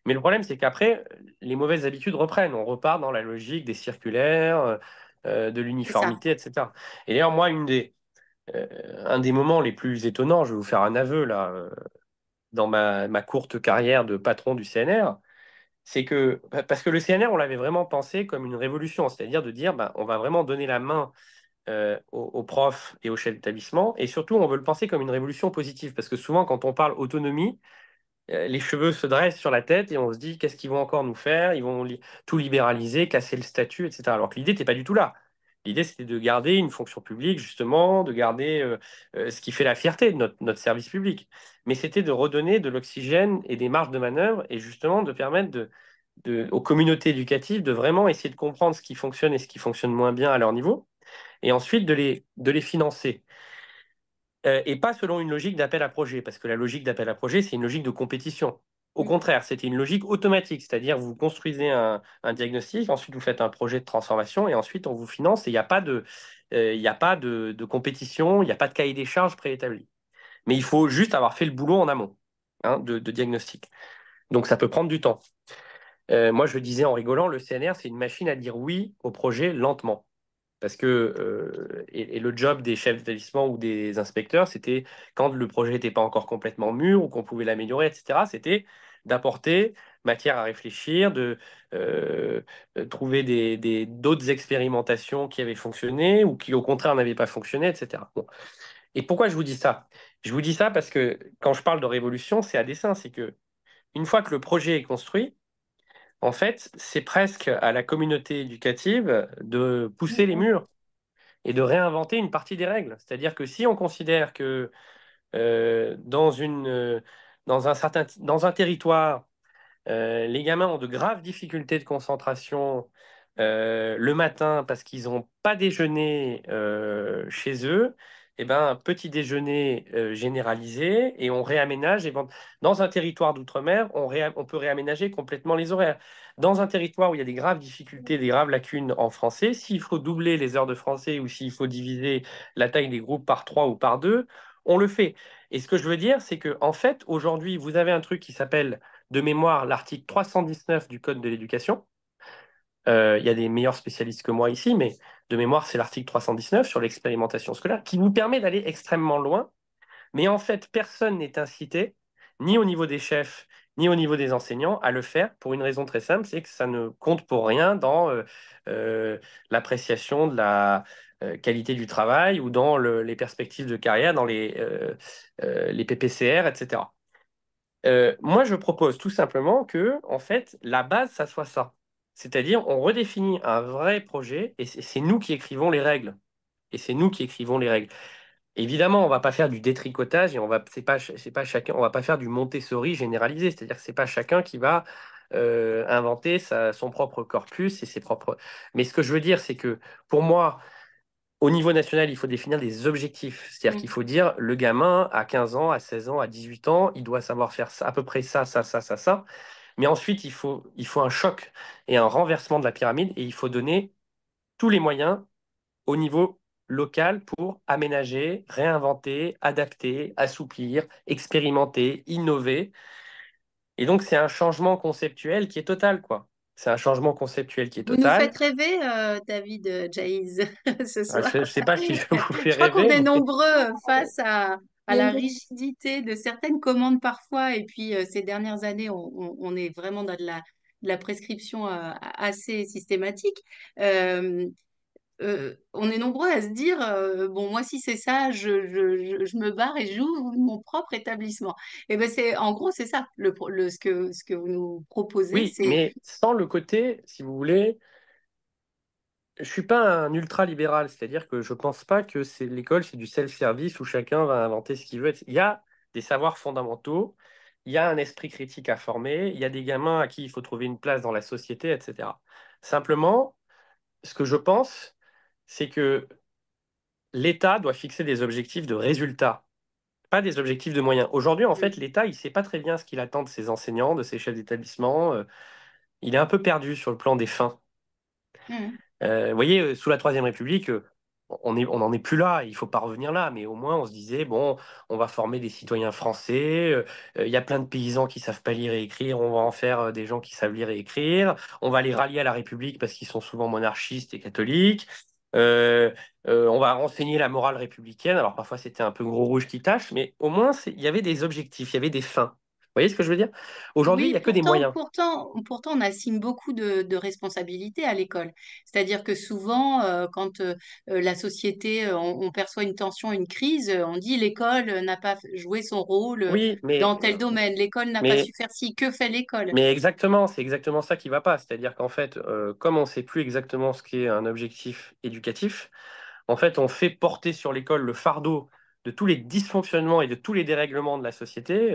Mais le problème, c'est qu'après, les mauvaises habitudes reprennent. On repart dans la logique des circulaires, de C'est ça. l'uniformité, etc. Et d'ailleurs, moi, un des moments les plus étonnants, je vais vous faire un aveu là, dans ma courte carrière de patron du CNR, c'est que, parce que le CNR, on l'avait vraiment pensé comme une révolution, c'est-à-dire de dire, ben, on va vraiment donner la main aux profs et aux chefs d'établissement, et surtout, on veut le penser comme une révolution positive, parce que souvent, quand on parle autonomie, les cheveux se dressent sur la tête et on se dit, qu'est-ce qu'ils vont encore nous faire? Ils vont tout libéraliser, casser le statut, etc. Alors que l'idée n'était pas du tout là. L'idée, c'était de garder une fonction publique, justement, de garder ce qui fait la fierté de notre service public. Mais c'était de redonner de l'oxygène et des marges de manœuvre et justement de permettre aux communautés éducatives de vraiment essayer de comprendre ce qui fonctionne et ce qui fonctionne moins bien à leur niveau et ensuite de les financer. Et pas selon une logique d'appel à projet, parce que la logique d'appel à projet, c'est une logique de compétition. Au contraire, c'était une logique automatique, c'est-à-dire vous construisez un diagnostic, ensuite vous faites un projet de transformation et ensuite on vous finance et il y a pas de compétition, il n'y a pas de cahier des charges préétabli. Mais il faut juste avoir fait le boulot en amont de diagnostic. Donc ça peut prendre du temps. Moi, je disais en rigolant, le CNR, c'est une machine à dire oui au projet lentement. Parce que et le job des chefs d'établissement ou des inspecteurs, c'était quand le projet n'était pas encore complètement mûr ou qu'on pouvait l'améliorer, etc., c'était d'apporter matière à réfléchir, de euh, trouver d'autres expérimentations qui avaient fonctionné ou qui au contraire n'avaient pas fonctionné, etc. Bon. Et pourquoi je vous dis ça? Je vous dis ça parce que quand je parle de révolution, c'est à dessein, c'est que une fois que le projet est construit, en fait, c'est presque à la communauté éducative de pousser les murs et de réinventer une partie des règles. C'est-à-dire que si on considère que dans un territoire, les gamins ont de graves difficultés de concentration le matin parce qu'ils n'ont pas déjeuné chez eux, et ben, un petit déjeuner généralisé et on réaménage. Dans un territoire d'outre-mer, on peut réaménager complètement les horaires. Dans un territoire où il y a des graves difficultés, des graves lacunes en français, s'il faut doubler les heures de français ou s'il faut diviser la taille des groupes par 3 ou par 2, on le fait. Et ce que je veux dire, c'est que en fait, aujourd'hui, vous avez un truc qui s'appelle de mémoire l'article 319 du Code de l'éducation. Il y a des meilleurs spécialistes que moi ici, mais de mémoire, c'est l'article 319 sur l'expérimentation scolaire qui vous permet d'aller extrêmement loin. Mais en fait, personne n'est incité, ni au niveau des chefs, ni au niveau des enseignants, à le faire pour une raison très simple, c'est que ça ne compte pour rien dans l'appréciation de la qualité du travail ou dans les perspectives de carrière, dans les PPCR, etc. Moi, je propose tout simplement que, en fait, la base, ça soit ça. C'est-à-dire, on redéfinit un vrai projet et c'est nous qui écrivons les règles. Et c'est nous qui écrivons les règles. Évidemment, on va pas faire du détricotage et c'est pas chacun, on va pas faire du Montessori généralisé. C'est-à-dire que c'est pas chacun qui va inventer son propre corpus et ses propres. Mais ce que je veux dire, c'est que pour moi, au niveau national, il faut définir des objectifs. C'est-à-dire qu'il faut dire, le gamin, à 15 ans, à 16 ans, à 18 ans, il doit savoir faire ça, à peu près ça, ça, ça, ça, ça. Mais ensuite, il faut un choc et un renversement de la pyramide et il faut donner tous les moyens au niveau local pour aménager, réinventer, adapter, assouplir, expérimenter, innover. Et donc, c'est un changement conceptuel qui est total, quoi. C'est un changement conceptuel qui est Vous nous total. faites rêver, David Jaiz, ce Ah, soir. je ne sais pas si je vous fais Je crois qu'on rêver, est mais nombreux face à Il y a la une rigidité de certaines commandes parfois. Et puis, ces dernières années, on est vraiment dans de la prescription assez systématique. Euh, on est nombreux à se dire, bon, moi, si c'est ça, je me barre et j'ouvre mon propre établissement. Et ben, en gros, c'est ça, ce que vous nous proposez, oui, mais sans le côté, si vous voulez, je suis pas un ultra-libéral, c'est-à-dire que je pense pas que l'école, c'est du self-service où chacun va inventer ce qu'il veut. Il y a des savoirs fondamentaux, il y a un esprit critique à former, il y a des gamins à qui il faut trouver une place dans la société, etc. Simplement, ce que je pense, c'est que l'État doit fixer des objectifs de résultats, pas des objectifs de moyens. Aujourd'hui, en fait, l'État, il sait pas très bien ce qu'il attend de ses enseignants, de ses chefs d'établissement. Il est un peu perdu sur le plan des fins. Mm. Vous voyez, sous la Troisième République, on n'en est plus là, il ne faut pas revenir là, mais au moins on se disait, bon, on va former des citoyens français, il y a plein de paysans qui savent pas lire et écrire, on va en faire des gens qui savent lire et écrire, on va les rallier à la République parce qu'ils sont souvent monarchistes et catholiques, euh, on va renseigner la morale républicaine, alors parfois c'était un peu gros rouge qui tâche, mais au moins il y avait des objectifs, il y avait des fins. voyez ce que je veux dire? Aujourd'hui, il Oui, n'y a que des moyens. pourtant, on assigne beaucoup de responsabilités à l'école. C'est-à-dire que souvent, quand la société, on perçoit une tension, une crise, on dit l'école n'a pas joué son rôle Oui, dans tel domaine, l'école n'a pas mais su faire ci, que fait l'école? Mais exactement, c'est exactement ça qui va pas. C'est-à-dire qu'en fait, comme on ne sait plus exactement ce qu'est un objectif éducatif, en fait, on fait porter sur l'école le fardeau de tous les dysfonctionnements et de tous les dérèglements de la société.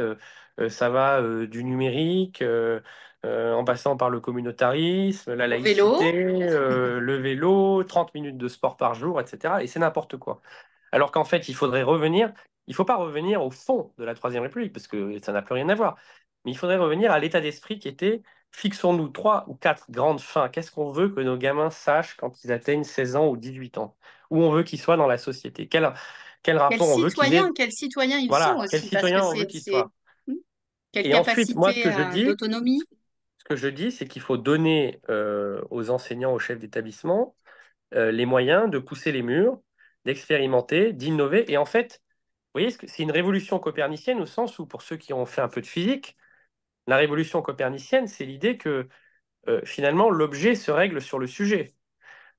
Ça va du numérique, en passant par le communautarisme, la Au vélo, laïcité, le vélo, 30 minutes de sport par jour, etc. Et c'est n'importe quoi. Alors qu'en fait, il faut pas revenir au fond de la Troisième République, parce que ça n'a plus rien à voir. Mais il faudrait revenir à l'état d'esprit qui était, fixons-nous trois ou quatre grandes fins. Qu'est-ce qu'on veut que nos gamins sachent quand ils atteignent 16 ans ou 18 ans? Où on veut qu'ils soient dans la société? Quel rapport on veut qu'ils aient? quels citoyens ils sont Voilà, quel aussi, parce que citoyen on veut qu'ils soient? Hmm, quelle Et ensuite, moi, capacité d'autonomie. ce que je dis, c'est qu'il faut donner aux enseignants, aux chefs d'établissement, les moyens de pousser les murs, d'expérimenter, d'innover. Et en fait, vous voyez, c'est une révolution copernicienne au sens où, pour ceux qui ont fait un peu de physique, la révolution copernicienne, c'est l'idée que finalement, l'objet se règle sur le sujet,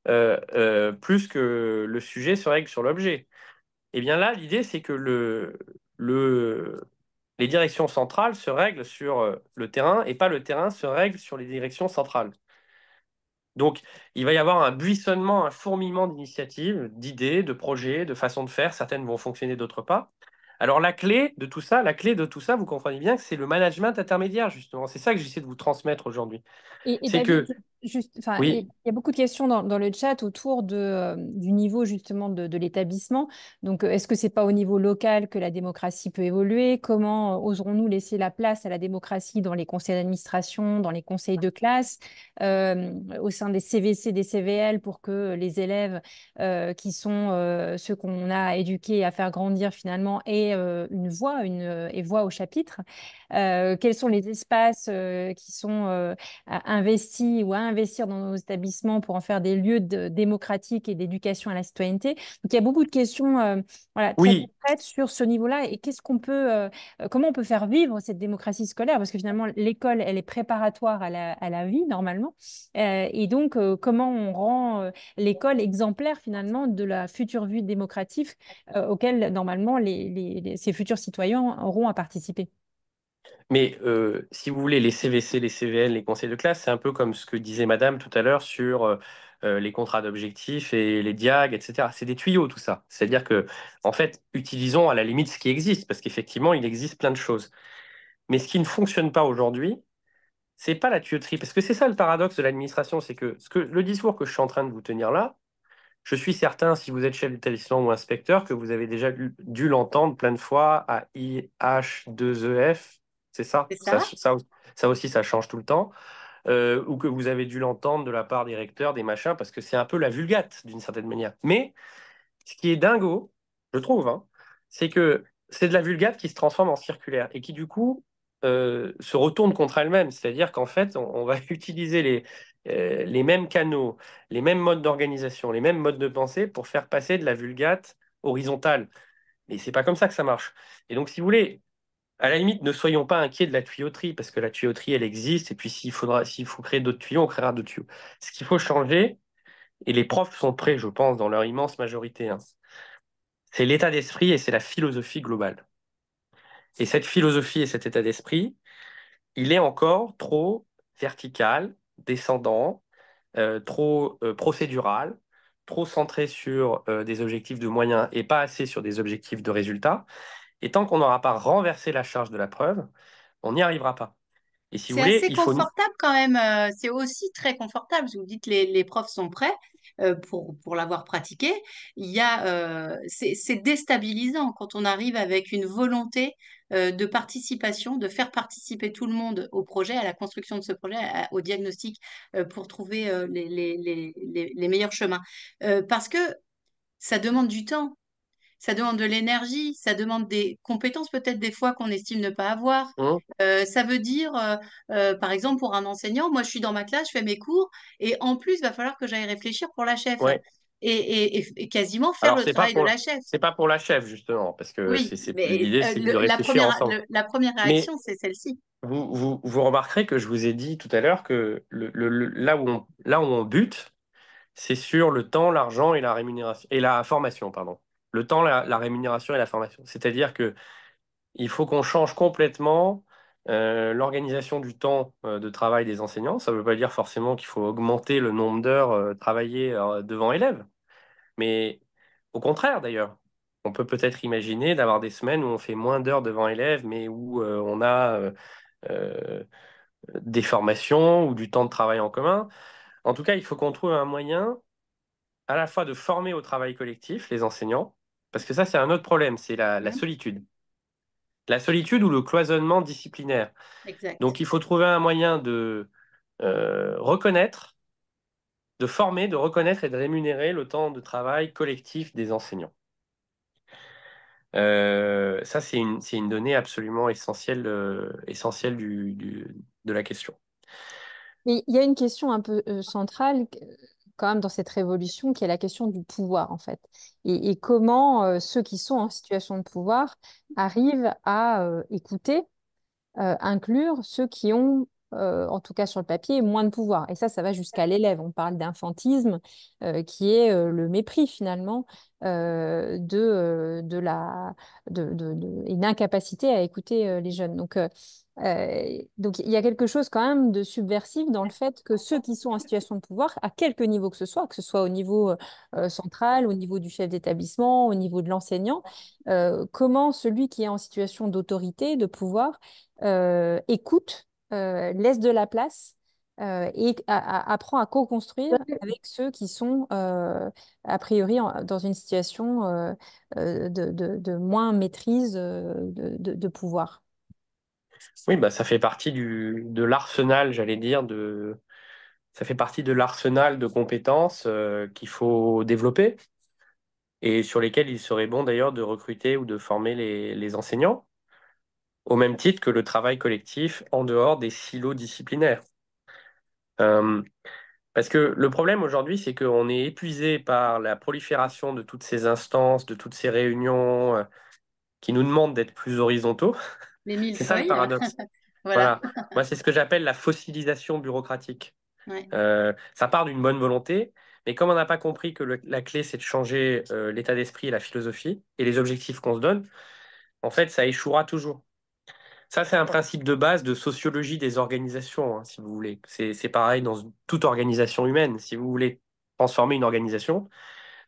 plus que le sujet se règle sur l'objet. Et bien là, l'idée, c'est que le, les directions centrales se règlent sur le terrain et pas le terrain se règle sur les directions centrales. Donc, il va y avoir un buissonnement, un fourmillement d'initiatives, d'idées, de projets, de façons de faire. Certaines vont fonctionner, d'autres pas. Alors, la clé de tout ça, vous comprenez bien que c'est le management intermédiaire, justement. C'est ça que j'essaie de vous transmettre aujourd'hui. Et C'est que, David, juste, enfin, il oui, y a beaucoup de questions dans le chat autour du niveau justement de l'établissement. Donc, est-ce que c'est pas au niveau local que la démocratie peut évoluer? Comment oserons-nous laisser la place à la démocratie dans les conseils d'administration, dans les conseils de classe, au sein des CVC, des CVL, pour que les élèves qui sont ceux qu'on a éduqués à faire grandir finalement aient une voix, et voix au chapitre? Quels sont les espaces qui sont investi ou à investir dans nos établissements pour en faire des lieux démocratiques et d'éducation à la citoyenneté. Donc, il y a beaucoup de questions voilà, très oui, concrètes sur ce niveau-là et comment on peut faire vivre cette démocratie scolaire parce que finalement, l'école, elle est préparatoire à la vie normalement. Et donc, comment on rend l'école exemplaire finalement de la future vie démocratique auquel normalement ces futurs citoyens auront à participer. mais si vous voulez, les CVC, les CVL, les conseils de classe, c'est un peu comme ce que disait Madame tout à l'heure sur les contrats d'objectifs et les diag, etc. C'est des tuyaux, tout ça. C'est-à-dire que, en fait, utilisons à la limite ce qui existe, parce qu'effectivement, il existe plein de choses. Mais ce qui ne fonctionne pas aujourd'hui, c'est pas la tuyauterie, parce que c'est ça le paradoxe de l'administration, c'est que, le discours que je suis en train de vous tenir là, je suis certain, si vous êtes chef d'établissement ou inspecteur, que vous avez déjà dû l'entendre plein de fois à IH2EF, c'est ça? C'est ça? Ça aussi, ça change tout le temps. Ou que vous avez dû l'entendre de la part des recteurs, des machins, parce que c'est un peu la vulgate d'une certaine manière. Mais ce qui est dingo, je trouve, hein, c'est que c'est de la vulgate qui se transforme en circulaire et qui, du coup, se retourne contre elle-même. C'est-à-dire qu'en fait, on va utiliser les mêmes canaux, les mêmes modes d'organisation, les mêmes modes de pensée pour faire passer de la vulgate horizontale. Mais c'est pas comme ça que ça marche. Et donc, si vous voulez, à la limite, ne soyons pas inquiets de la tuyauterie, parce que la tuyauterie, elle existe, et puis s'il faut créer d'autres tuyaux, on créera d'autres tuyaux. Ce qu'il faut changer, et les profs sont prêts, je pense, dans leur immense majorité, hein, c'est l'état d'esprit et c'est la philosophie globale. Et cette philosophie et cet état d'esprit, il est encore trop vertical, descendant, trop procédural, trop centré sur des objectifs de moyens et pas assez sur des objectifs de résultats. Et tant qu'on n'aura pas renversé la charge de la preuve, on n'y arrivera pas. Et si vous C'est voulez, assez il faut... confortable quand même. C'est aussi très confortable. Vous dites les profs sont prêts pour l'avoir pratiqué. C'est déstabilisant quand on arrive avec une volonté de participation, de faire participer tout le monde au projet, à la construction de ce projet, au diagnostic pour trouver les meilleurs chemins. Parce que ça demande du temps. Ça demande de l'énergie, ça demande des compétences peut-être des fois qu'on estime ne pas avoir. Hum, Ça veut dire, par exemple, pour un enseignant, moi je suis dans ma classe, je fais mes cours, et en plus, il va falloir que j'aille réfléchir pour la chef. ouais. et quasiment faire Alors, le travail de la chef. c'est pas pour la chef, justement, parce que Oui, mais l'idée, c'est de réfléchir ensemble. la première Mais réaction, c'est celle-ci. vous remarquerez que je vous ai dit tout à l'heure que là où on bute, c'est sur le temps, l'argent et la rémunération, et la formation, pardon. Le temps, la rémunération et la formation. C'est-à-dire que il faut qu'on change complètement l'organisation du temps de travail des enseignants. Ça ne veut pas dire forcément qu'il faut augmenter le nombre d'heures travaillées devant élèves, mais au contraire d'ailleurs. On peut peut-être imaginer d'avoir des semaines où on fait moins d'heures devant élèves, mais où on a euh, des formations ou du temps de travail en commun. En tout cas, il faut qu'on trouve un moyen à la fois de former au travail collectif les enseignants, parce que ça, c'est un autre problème, c'est la Mhm. solitude. La solitude ou le cloisonnement disciplinaire. Exact. Donc, il faut trouver un moyen de reconnaître, de former, de reconnaître et de rémunérer le temps de travail collectif des enseignants. Ça, c'est une donnée absolument essentielle, essentielle de la question. Mais il y a une question un peu centrale quand même dans cette révolution, qui est la question du pouvoir, en fait. Et comment ceux qui sont en situation de pouvoir arrivent à écouter, inclure ceux qui ont, en tout cas sur le papier, moins de pouvoir. Et ça va jusqu'à l'élève. On parle d'infantisme, qui est le mépris finalement de la, une incapacité à écouter les jeunes. Donc il y a quelque chose quand même de subversif dans le fait que ceux qui sont en situation de pouvoir, à quelque niveau que ce soit au niveau central, au niveau du chef d'établissement, au niveau de l'enseignant, comment celui qui est en situation d'autorité, de pouvoir, écoute, laisse de la place et apprend à co-construire avec ceux qui sont a priori dans une situation de moins maîtrise de pouvoir. Oui, bah, ça fait partie de l'arsenal, j'allais dire, ça fait partie de l'arsenal de compétences qu'il faut développer et sur lesquelles il serait bon d'ailleurs de recruter ou de former les enseignants, au même titre que le travail collectif en dehors des silos disciplinaires. Euh, Parce que le problème aujourd'hui, c'est qu'on est épuisé par la prolifération de toutes ces instances, de toutes ces réunions qui nous demandent d'être plus horizontaux. Les C'est ça le millefeuilles, paradoxe. voilà. Voilà. Moi, c'est ce que j'appelle la fossilisation bureaucratique. Ouais. Ça part d'une bonne volonté, mais comme on n'a pas compris que la clé, c'est de changer l'état d'esprit et la philosophie et les objectifs qu'on se donne, en fait, ça échouera toujours. Ça, c'est un principe de base de sociologie des organisations, hein, si vous voulez. C'est pareil dans toute organisation humaine. Si vous voulez transformer une organisation,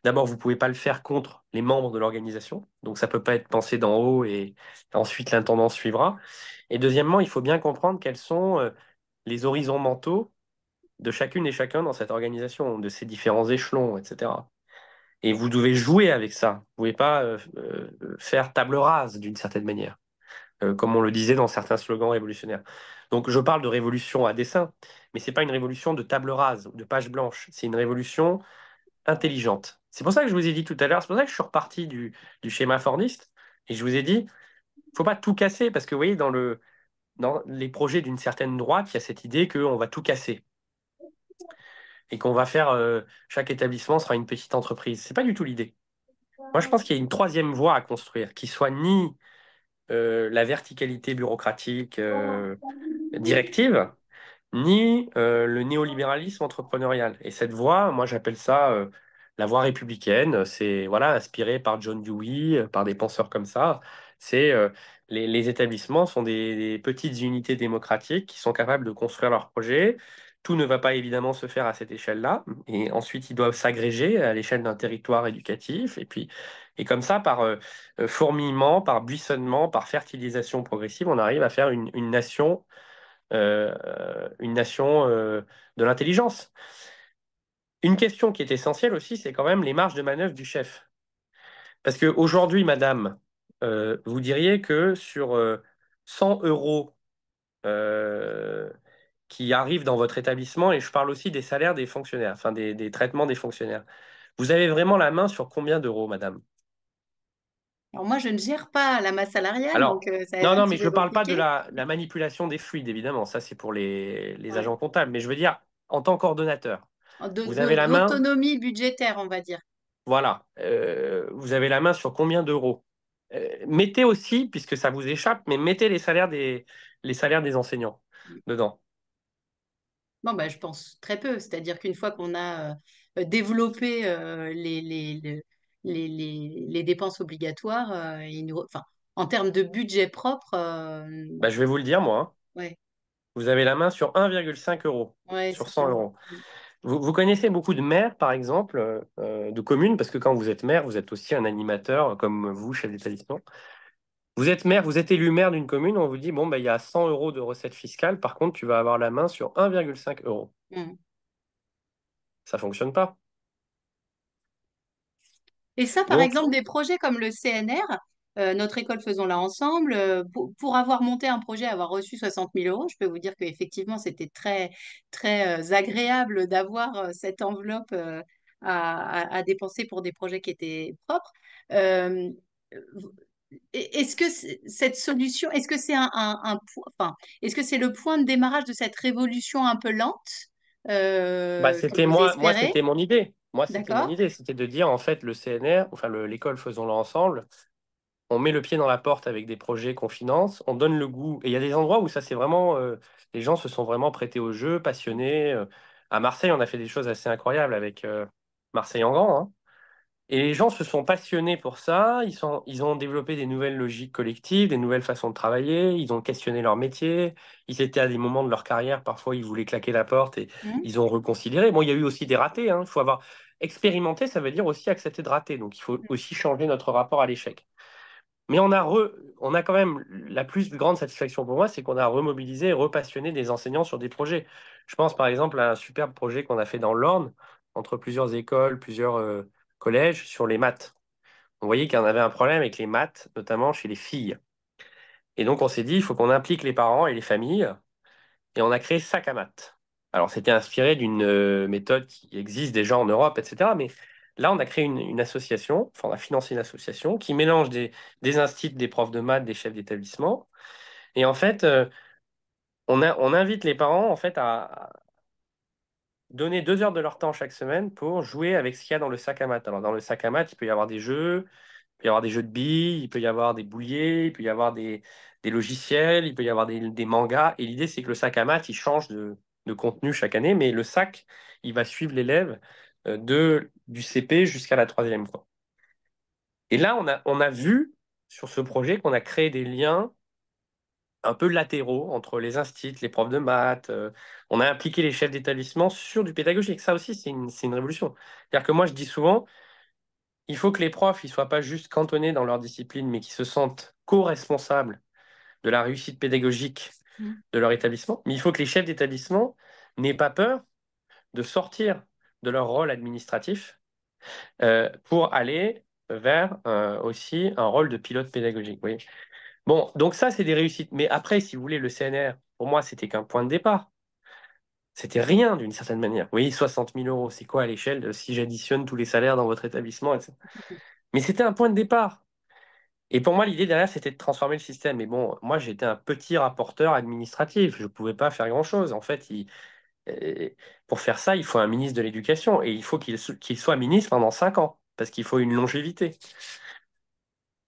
d'abord, vous ne pouvez pas le faire contre les membres de l'organisation. Donc, ça ne peut pas être pensé d'en haut et ensuite l'intendance suivra. Et deuxièmement, il faut bien comprendre quels sont les horizons mentaux de chacune et chacun dans cette organisation, de ces différents échelons, etc. Et vous devez jouer avec ça. Vous ne pouvez pas faire table rase d'une certaine manière, comme on le disait dans certains slogans révolutionnaires. Donc je parle de révolution à dessein, mais c'est pas une révolution de table rase ou de page blanche. C'est une révolution intelligente. C'est pour ça que je vous ai dit tout à l'heure, c'est pour ça que je suis reparti du schéma fordiste, et je vous ai dit, faut pas tout casser, parce que vous voyez, dans les projets d'une certaine droite, il y a cette idée qu'on va tout casser et qu'on va faire, chaque établissement sera une petite entreprise. C'est pas du tout l'idée. Moi, je pense qu'il y a une troisième voie à construire, qui soit ni la verticalité bureaucratique directive, ni le néolibéralisme entrepreneurial. Et cette voie, moi j'appelle ça la voie républicaine. C'est voilà, inspiré par John Dewey, par des penseurs comme ça. C'est les établissements sont des petites unités démocratiques qui sont capables de construire leurs projets. Tout ne va pas évidemment se faire à cette échelle-là. Et ensuite, ils doivent s'agréger à l'échelle d'un territoire éducatif. Et puis, et comme ça, par fourmillement, par buissonnement, par fertilisation progressive, on arrive à faire une nation de l'intelligence. Une question qui est essentielle aussi, c'est quand même les marges de manœuvre du chef. Parce qu'aujourd'hui, madame, vous diriez que sur 100 euros euh, qui arrivent dans votre établissement, et je parle aussi des salaires des fonctionnaires, enfin des traitements des fonctionnaires, vous avez vraiment la main sur combien d'euros, madame? Alors moi, je ne gère pas la masse salariale, Alors, donc ça va être non, un non, petit mais je ne peu parle pas de compliqué. la manipulation des fluides, évidemment, ça c'est pour les Ouais. agents comptables, mais je veux dire, en tant qu'ordonnateur. Vous avez la main, D'autonomie budgétaire, on va dire. voilà, vous avez la main sur combien d'euros? Mettez aussi, puisque ça vous échappe, mais mettez les salaires des enseignants dedans. Bon, bah, je pense très peu. C'est-à-dire qu'une fois qu'on a développé les dépenses obligatoires, enfin, en termes de budget propre, Bah, je vais vous le dire, moi, hein. ouais, Vous avez la main sur 1,5 euros, ouais, sur c'est 100 ça. euros. Vous connaissez beaucoup de maires, par exemple, de communes, parce que quand vous êtes maire, vous êtes aussi un animateur, comme vous, chef d'établissement. Vous êtes maire, vous êtes élu maire d'une commune, on vous dit, bon, bah, il y a 100 euros de recettes fiscales, par contre, tu vas avoir la main sur 1,5 euros. Mm. Ça fonctionne pas. Et ça, par Donc, exemple, des projets comme le CNR, notre école faisons-la ensemble, pour avoir monté un projet, avoir reçu 60 000 euros, je peux vous dire qu'effectivement, c'était très, très agréable d'avoir cette enveloppe à dépenser pour des projets qui étaient propres. Euh, Est-ce que cette solution, est-ce que c'est enfin, est-ce que c'est le point de démarrage de cette révolution un peu lente bah, que c'était vous moi, espérez? c'était mon idée. Moi, c'était mon D'accord? idée. C'était de dire, en fait, le CNR, enfin, l'école Faisons-le ensemble, on met le pied dans la porte avec des projets qu'on finance, on donne le goût. Et il y a des endroits où ça, c'est vraiment, les gens se sont vraiment prêtés au jeu, passionnés. À Marseille, on a fait des choses assez incroyables avec Marseille en grand, hein. Et les gens se sont passionnés pour ça. Ils ont développé des nouvelles logiques collectives, des nouvelles façons de travailler. Ils ont questionné leur métier. Ils étaient à des moments de leur carrière, parfois ils voulaient claquer la porte et Hmm. ils ont reconsidéré. Bon, il y a eu aussi des ratés, hein. Il faut avoir expérimenté, ça veut dire aussi accepter de rater. Donc il faut aussi changer notre rapport à l'échec. Mais on a quand même la plus grande satisfaction pour moi, c'est qu'on a remobilisé et repassionné des enseignants sur des projets. Je pense par exemple à un superbe projet qu'on a fait dans l'Orne, entre plusieurs écoles, plusieurs collèges, sur les maths. On voyait qu'il y en avait un problème avec les maths, notamment chez les filles. Et donc on s'est dit, il faut qu'on implique les parents et les familles, et on a créé Sac à maths. Alors c'était inspiré d'une méthode qui existe déjà en Europe, etc. Mais là, on a créé une association, enfin on a financé une association qui mélange des instituts, des profs de maths, des chefs d'établissement. Et en fait, on invite les parents en fait à donner 2 heures de leur temps chaque semaine pour jouer avec ce qu'il y a dans le sac à maths. Alors dans le sac à maths, il peut y avoir des jeux, il peut y avoir des jeux de billes, il peut y avoir des bouliers, il peut y avoir des logiciels, il peut y avoir des mangas. Et l'idée, c'est que le sac à maths, il change de contenu chaque année, mais le sac, il va suivre l'élève du CP jusqu'à la troisième, quoi. Et là, on a vu sur ce projet qu'on a créé des liens un peu latéraux entre les instituts, les profs de maths. On a impliqué les chefs d'établissement sur du pédagogique. Ça aussi, c'est une révolution. C'est-à-dire que moi, je dis souvent, il faut que les profs, ils soient pas juste cantonnés dans leur discipline, mais qu'ils se sentent co-responsables de la réussite pédagogique Hmm. de leur établissement. Mais il faut que les chefs d'établissement n'aient pas peur de sortir de leur rôle administratif pour aller vers aussi un rôle de pilote pédagogique. Oui. Bon, donc ça, c'est des réussites. Mais après, si vous voulez, le CNR, pour moi, c'était qu'un point de départ. C'était rien d'une certaine manière. Oui, 60 000 euros, c'est quoi à l'échelle si j'additionne tous les salaires dans votre établissement, etc. Mais c'était un point de départ. Et pour moi, l'idée derrière, c'était de transformer le système. Mais bon, moi, j'étais un petit rapporteur administratif. Je ne pouvais pas faire grand-chose. En fait, euh, pour faire ça, il faut un ministre de l'Éducation. Et il faut qu'il soit ministre pendant 5 ans. Parce qu'il faut une longévité.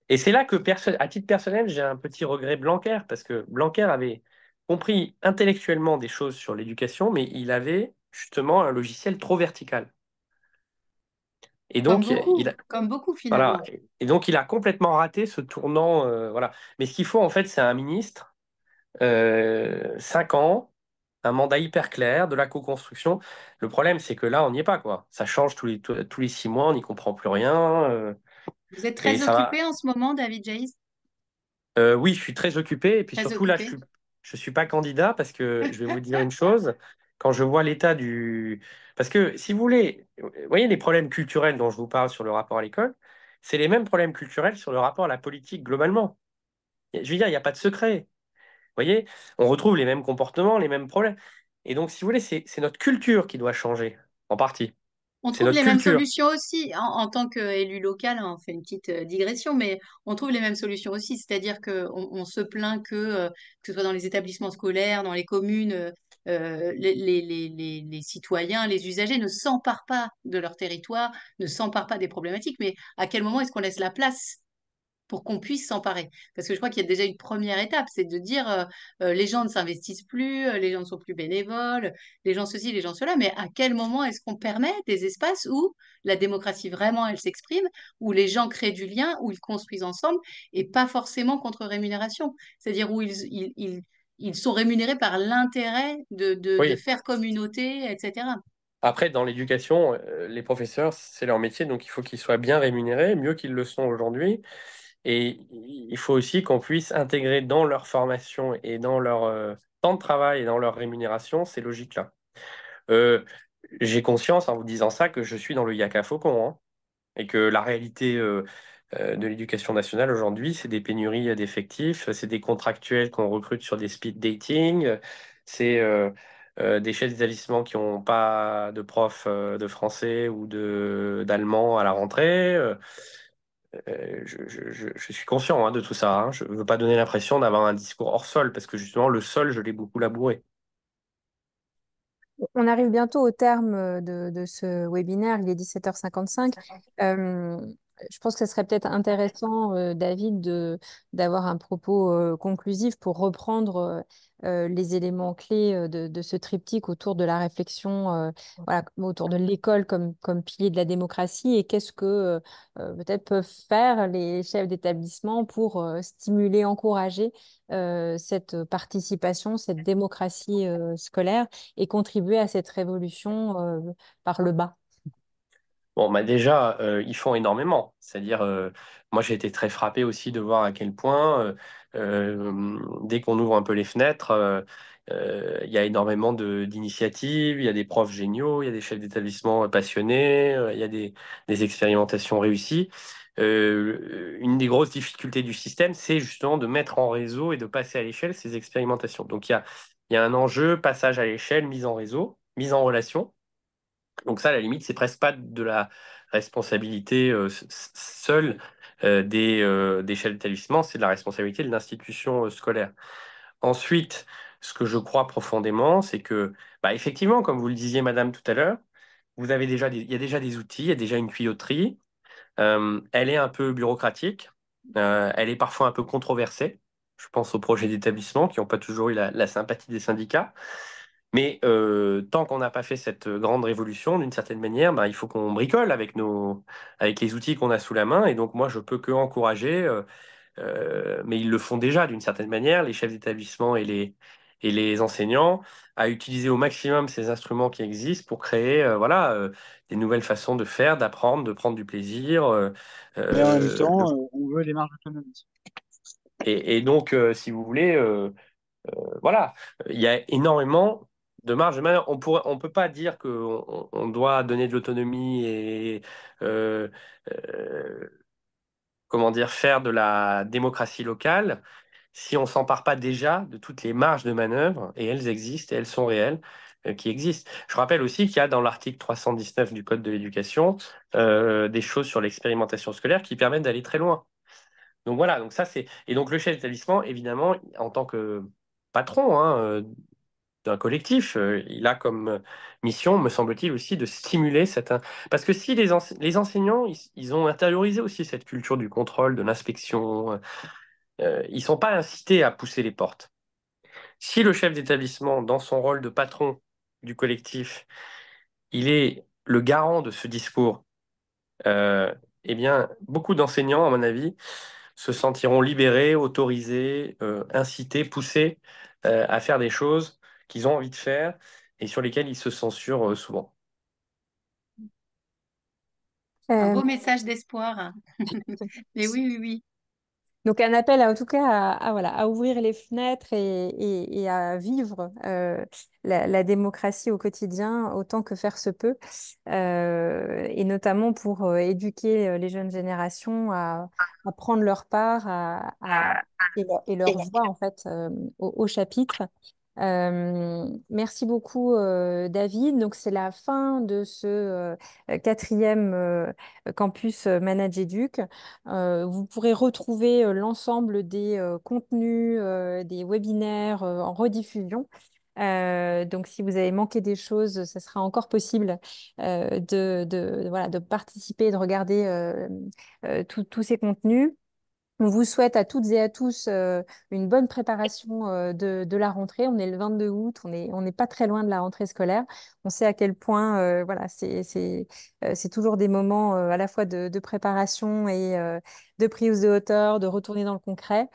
Et c'est là que, à titre personnel, j'ai un petit regret Blanquer. Parce que Blanquer avait compris intellectuellement des choses sur l'éducation, mais il avait justement un logiciel trop vertical. Et donc, Comme beaucoup voilà. finalement. Et donc, il a complètement raté ce tournant. Voilà. Mais ce qu'il faut, en fait, c'est un ministre, 5 ans, un mandat hyper clair, de la co-construction. Le problème, c'est que là, on n'y est pas, quoi. Ça change tous les 6 mois, on n'y comprend plus rien. Vous êtes Et très ça va. occupé en ce moment, David Jaïs? Oui, je suis très occupé. Et puis Très surtout, là, occupé. je suis pas candidat parce que je vais vous dire une chose. Quand je vois l'état du. Parce que, si vous voulez, vous voyez les problèmes culturels dont je vous parle sur le rapport à l'école, c'est les mêmes problèmes culturels sur le rapport à la politique globalement. Je veux dire, il n'y a pas de secret. Vous voyez, on retrouve les mêmes comportements, les mêmes problèmes. Et donc, si vous voulez, c'est notre culture qui doit changer, en partie. On C'est trouve notre les mêmes culture. solutions aussi en tant qu'élu local, hein, on fait une petite digression, mais on trouve les mêmes solutions aussi. C'est-à-dire qu'on on se plaint que ce soit dans les établissements scolaires, dans les communes, les citoyens, les usagers ne s'emparent pas de leur territoire, ne s'emparent pas des problématiques, mais à quel moment est-ce qu'on laisse la place pour qu'on puisse s'emparer? Parce que je crois qu'il y a déjà une première étape, c'est de dire les gens ne s'investissent plus, les gens ne sont plus bénévoles, les gens ceci, les gens cela, mais à quel moment est-ce qu'on permet des espaces où la démocratie vraiment elle s'exprime, où les gens créent du lien, où ils construisent ensemble et pas forcément contre rémunération, c'est-à-dire où ils sont rémunérés par l'intérêt de Oui. faire communauté, etc. Après, dans l'éducation, les professeurs, c'est leur métier, donc il faut qu'ils soient bien rémunérés, mieux qu'ils le sont aujourd'hui. Et il faut aussi qu'on puisse intégrer dans leur formation et dans leur temps de travail et dans leur rémunération ces logiques-là. Euh, j'ai conscience en vous disant ça que je suis dans le yaka faucon, hein, et que la réalité de l'éducation nationale aujourd'hui, c'est des pénuries d'effectifs, c'est des contractuels qu'on recrute sur des speed dating, c'est des chefs d'établissement qui n'ont pas de prof de français ou d'allemand à la rentrée. Je suis conscient, hein, de tout ça, hein. Je ne veux pas donner l'impression d'avoir un discours hors sol, parce que justement, le sol, je l'ai beaucoup labouré. On arrive bientôt au terme de ce webinaire, il est 17h55. Euh, je pense que ce serait peut-être intéressant, David, d'avoir un propos conclusif pour reprendre les éléments clés de ce triptyque autour de la réflexion, voilà, autour de l'école comme pilier de la démocratie et qu'est-ce que peut-être peuvent faire les chefs d'établissement pour stimuler, encourager cette participation, cette démocratie scolaire et contribuer à cette révolution par le bas. Bon, bah déjà, ils font énormément. C'est-à-dire, moi, j'ai été très frappé aussi de voir à quel point, dès qu'on ouvre un peu les fenêtres, il y a énormément d'initiatives, il y a des profs géniaux, il y a des chefs d'établissement passionnés, il y a des expérimentations réussies. Une des grosses difficultés du système, c'est justement de mettre en réseau et de passer à l'échelle ces expérimentations. Donc, il y a un enjeu, passage à l'échelle, mise en réseau, mise en relation. Donc ça, à la limite, c'est presque pas de la responsabilité seule des chefs d'établissement, c'est de la responsabilité de l'institution scolaire. Ensuite, ce que je crois profondément, c'est que, bah, effectivement, comme vous le disiez, Madame, tout à l'heure, il y a déjà des outils, il y a déjà une tuyauterie. Elle est un peu bureaucratique, elle est parfois un peu controversée. Je pense aux projets d'établissement qui n'ont pas toujours eu la sympathie des syndicats. Mais tant qu'on n'a pas fait cette grande révolution, d'une certaine manière, ben, il faut qu'on bricole avec les outils qu'on a sous la main. Et donc, moi, je peux que encourager, mais ils le font déjà d'une certaine manière, les chefs d'établissement et les enseignants, à utiliser au maximum ces instruments qui existent pour créer, voilà, des nouvelles façons de faire, d'apprendre, de prendre du plaisir. Mais en même Euh, temps, on veut des marges d'autonomie. et donc, si vous voulez, voilà, il y a énormément de marge de manœuvre. On peut pas dire qu'on doit donner de l'autonomie et euh, euh, comment dire, faire de la démocratie locale si on s'empare pas déjà de toutes les marges de manœuvre, et elles existent et elles sont réelles, qui existent. Je rappelle aussi qu'il y a dans l'article 319 du Code de l'éducation des choses sur l'expérimentation scolaire qui permettent d'aller très loin. Donc voilà, donc ça c'est. Et donc le chef d'établissement, évidemment, en tant que patron, hein, d'un collectif, il a comme mission, me semble-t-il, aussi de stimuler cette. Parce que si les enseignants, ils ont intériorisé aussi cette culture du contrôle, de l'inspection, ils sont pas incités à pousser les portes. Si le chef d'établissement, dans son rôle de patron du collectif, il est le garant de ce discours, euh, eh bien, beaucoup d'enseignants, à mon avis, se sentiront libérés, autorisés, incités, poussés à faire des choses qu'ils ont envie de faire et sur lesquelles ils se censurent souvent. Un Euh, beau message d'espoir. Mais oui, oui, oui. Donc un appel en tout cas voilà, à ouvrir les fenêtres et à vivre la démocratie au quotidien autant que faire se peut, et notamment pour éduquer les jeunes générations à prendre leur part et leur voix en fait au chapitre. Merci beaucoup David. Donc c'est la fin de ce quatrième campus Manage vous pourrez retrouver l'ensemble des contenus, des webinaires en rediffusion Donc, si vous avez manqué des choses, ça sera encore possible voilà, de participer et de regarder tous ces contenus. On vous souhaite à toutes et à tous une bonne préparation de la rentrée. On est le 22 août, on n'est pas très loin de la rentrée scolaire. On sait à quel point voilà, c'est toujours des moments à la fois de préparation et de prise de hauteur, de retourner dans le concret.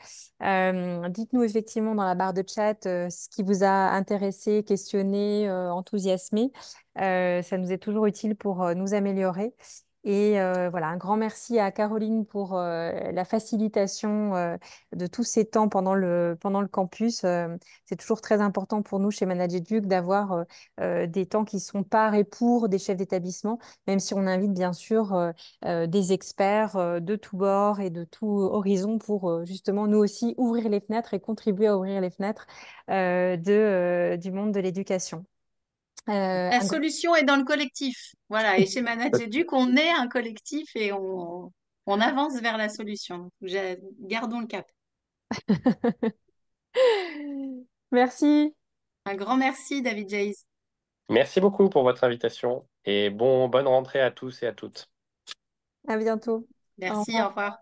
Dites-nous effectivement dans la barre de chat ce qui vous a intéressé, questionné, enthousiasmé. Ça nous est toujours utile pour nous améliorer. Et voilà, un grand merci à Caroline pour la facilitation de tous ces temps pendant le campus. C'est toujours très important pour nous chez Manageduc d'avoir des temps qui sont par et pour des chefs d'établissement, même si on invite bien sûr des experts de tous bords et de tout horizon pour justement nous aussi ouvrir les fenêtres et contribuer à ouvrir les fenêtres du monde de l'éducation. La solution est dans le collectif. Voilà. Et chez Manageduc, on est un collectif et on avance vers la solution. Gardons le cap. Merci. Un grand merci, David Jays. Merci beaucoup pour votre invitation et bonne rentrée à tous et à toutes. À bientôt. Au Merci, au revoir. revoir.